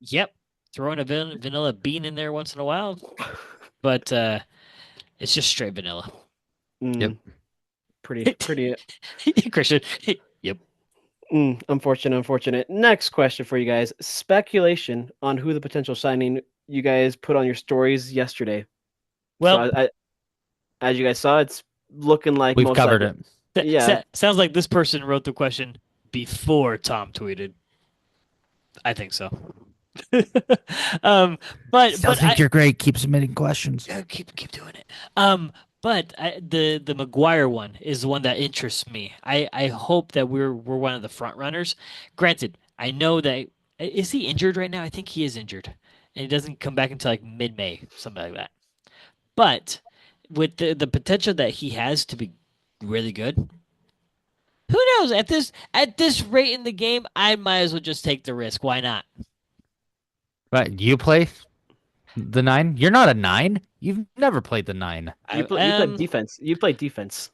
Yep, throwing a vanilla bean in there once in a while, but it's just straight vanilla. Yep. Mm, pretty Christian. Yep. unfortunate. Next question for you guys. Speculation on who the potential signing you guys put on your stories yesterday. So Well, as you guys saw, it's looking like We've most covered likely. it. Yeah, sounds like this person wrote the question before Tom tweeted. I think so. Um, but Still but think I you're great. Keep submitting questions. keep doing it. But the McGuire one is the one that interests me. I hope that we're one of the front runners. Granted, I know that is he injured right now? I think he is injured, and he doesn't come back until like mid-May, something like that. But with the potential that he has to be really good, who knows? At this rate in the game, I might as well just take the risk. Why not? But you play the nine? You're not a nine. You've never played the nine. I You played defense. You played defense.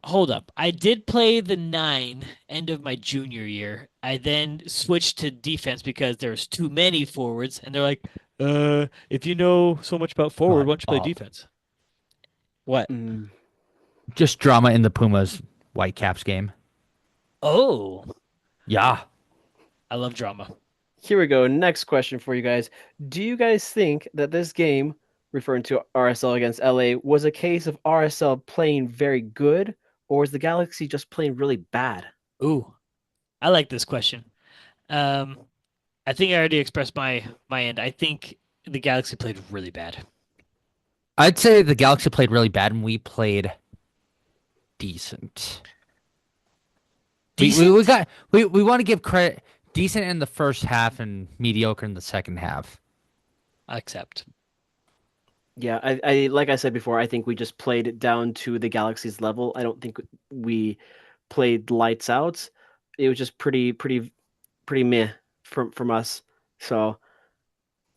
hold up. I did play the nine end of my junior year. I then switched to defense because there's too many forwards, and they're like, if you know so much about forward, Shut why don't you play up. defense? What? Mm. Just drama in the Pumas Whitecaps game. Oh, Yeah. I love drama. Here we go. Next question for you guys. Do you guys think that this game, referring to RSL against LA, was a case of RSL playing very good, or was the Galaxy just playing really bad? Ooh, I like this question. Um, I think I already expressed my end. I think the Galaxy played really bad. I'd say the Galaxy played really bad and we played decent. We Decent? got we want to give credit decent in the first half and mediocre in the second half. I accept. Yeah, I like I said before, I think we just played it down to the Galaxy's level. I don't think we played lights out. It was just pretty meh from us. So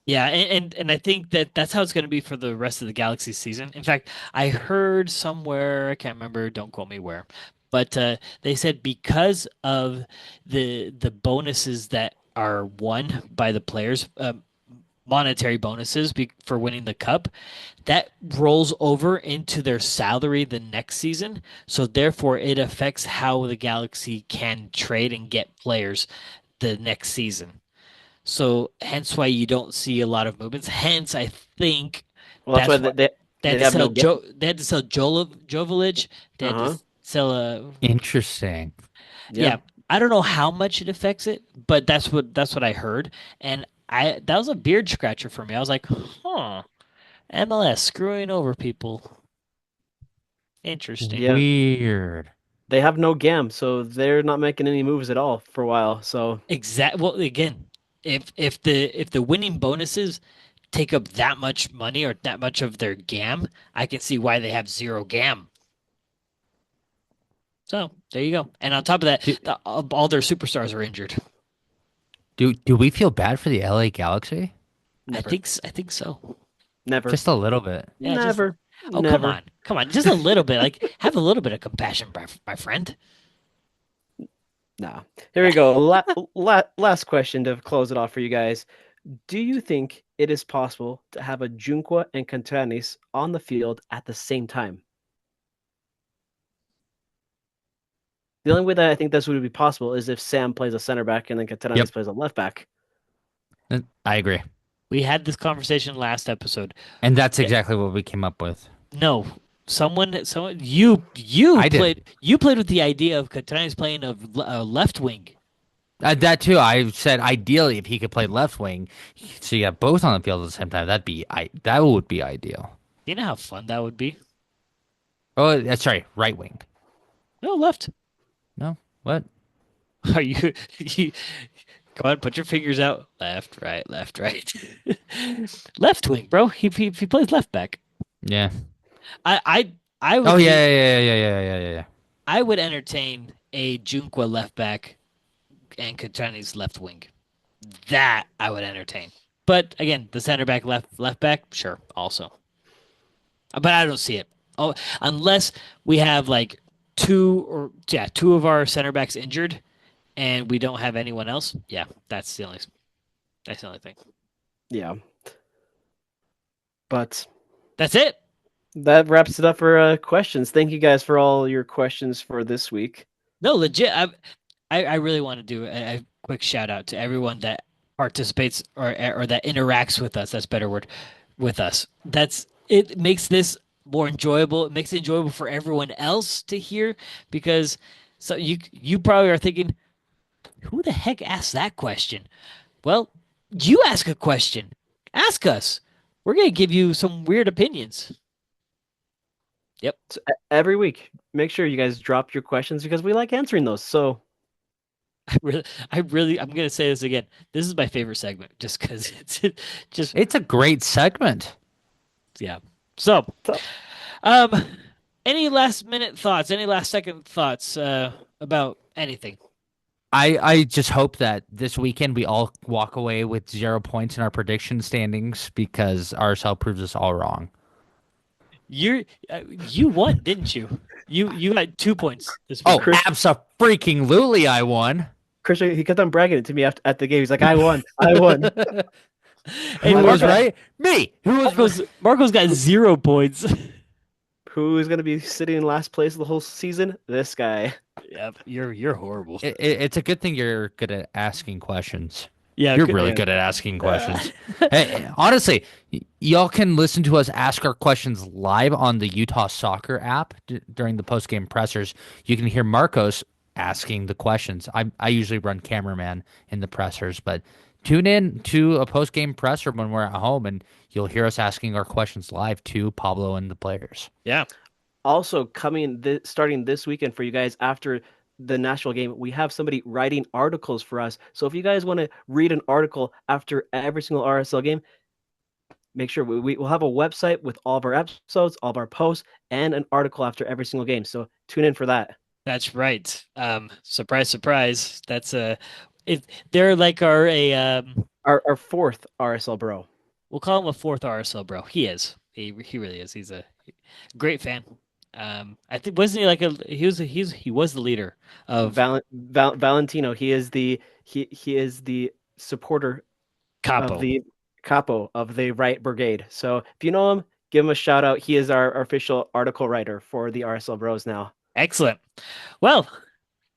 Yeah, and I think that that's how it's going to be for the rest of the Galaxy season. In fact, I heard somewhere, I can't remember, don't quote me where, but they said because of the bonuses that are won by the players, monetary bonuses for winning the cup, that rolls over into their salary the next season. So therefore, it affects how the Galaxy can trade and get players the next season. So hence why you don't see a lot of movements. Hence, I think well, that's why that's why they had they to have sell no game. Joe. They had to sell Jovovich. They had to Uh-huh. sell Interesting. Yeah. yeah. I don't know how much it affects it, but that's what I heard, and I that was a beard scratcher for me. I was like, huh, MLS screwing over people. Interesting. Yeah. Weird. They have no GAM, so they're not making any moves at all for a while. So Exact. Well, again, if the winning bonuses take up that much money or that much of their GAM, I can see why they have zero GAM. So there you go. And on top of that, Do, all their superstars are injured. do we feel bad for the LA Galaxy? never, I think so. never, Just a little bit. Yeah, just never, oh never. come on, just a little bit. Like have a little bit of compassion, my friend. Nah. Here we go. Last question to close it off for you guys. Do you think it is possible to have a Junqua and Cantanis on the field at the same time? The only way that I think this would be possible is if Sam plays a center back and then Yep. Cantanis plays a left back. I agree. We had this conversation last episode. And that's Yeah, exactly what we came up with. no, someone, you I did. played with the idea of Katani's playing a left wing. That too. I said ideally if he could play left wing, so you have both on the field at the same time. That would be ideal. You know how fun that would be. Oh, that's right. Right wing. No, left. No. What? Are you come on, put your fingers out. Left, right. Left wing, bro. He plays left back. Yeah. I I I Oh would yeah, be yeah, yeah, yeah, yeah, yeah, yeah, yeah. I would entertain a Junqua left back and Katani's left wing. That I would entertain. But again, the center back left back, sure, also. But I don't see it. Oh, unless we have like two of our center backs injured and we don't have anyone else. Yeah, that's the only thing. Yeah. But That's it. that wraps it up for questions. Thank you guys for all your questions for this week. No, legit. I really want to do a quick shout out to everyone that participates or that interacts with us. That's a better word with us. It makes this more enjoyable. It makes it enjoyable for everyone else to hear because you probably are thinking, who the heck asked that question? Well, You ask a question. Ask us. We're gonna give you some weird opinions. Yep. So every week, make sure you guys drop your questions because we like answering those. So I'm gonna say this again. This is my favorite segment, just because it's just It's a great segment. yeah. So, so um, any last minute thoughts? Any last second thoughts about anything? I just hope that this weekend we all walk away with 0 points in our prediction standings because RSL proves us all wrong. You won, didn't you? You got 2 points this Oh, weekend. Chris, abso-freaking-lutely, I won. Christian, he kept on bragging it to me after at the game. He's like, "I won, I won." Hey, Who was Marco, right? Me. Who was Marco's got 0 points. Who's gonna be sitting in last place the whole season? This guy. Yep, you're horrible. It's a good thing you're good at asking questions. Yeah, You're good. really Yeah. good at asking questions. Hey, honestly, y'all can listen to us ask our questions live on the Utah Soccer app during the post-game pressers. You can hear Marcos asking the questions. I usually run cameraman in the pressers, but tune in to a post-game presser when we're at home, and you'll hear us asking our questions live to Pablo and the players. Yeah. Also, starting this weekend for you guys after the Nashville game, we have somebody writing articles for us. So if you guys want to read an article after every single RSL game, make sure we'll have a website with all of our episodes, all of our posts, and an article after every single game. So tune in for that. That's right. Surprise, surprise. That's if they're like Our fourth RSL bro. we'll call him a fourth RSL bro. He is. He really is. He's a great fan. I think wasn't he like he was the leader of Valentino. He is the supporter of Capo. the capo of the Right Brigade. So if you know him, give him a shout out. He is our official article writer for the RSL Bros now. Excellent. Well,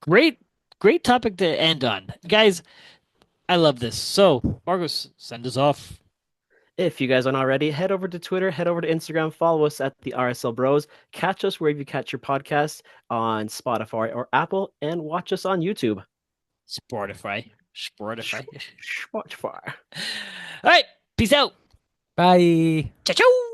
great topic to end on. Guys, I love this. So, Marcos, send us off. If you guys aren't already, head over to Twitter, head over to Instagram, follow us at the RSL Bros. Catch us wherever you catch your podcasts on Spotify or Apple, and watch us on YouTube. Spotify. Spotify. Spotify. All right. Peace out. Bye. Ciao, ciao.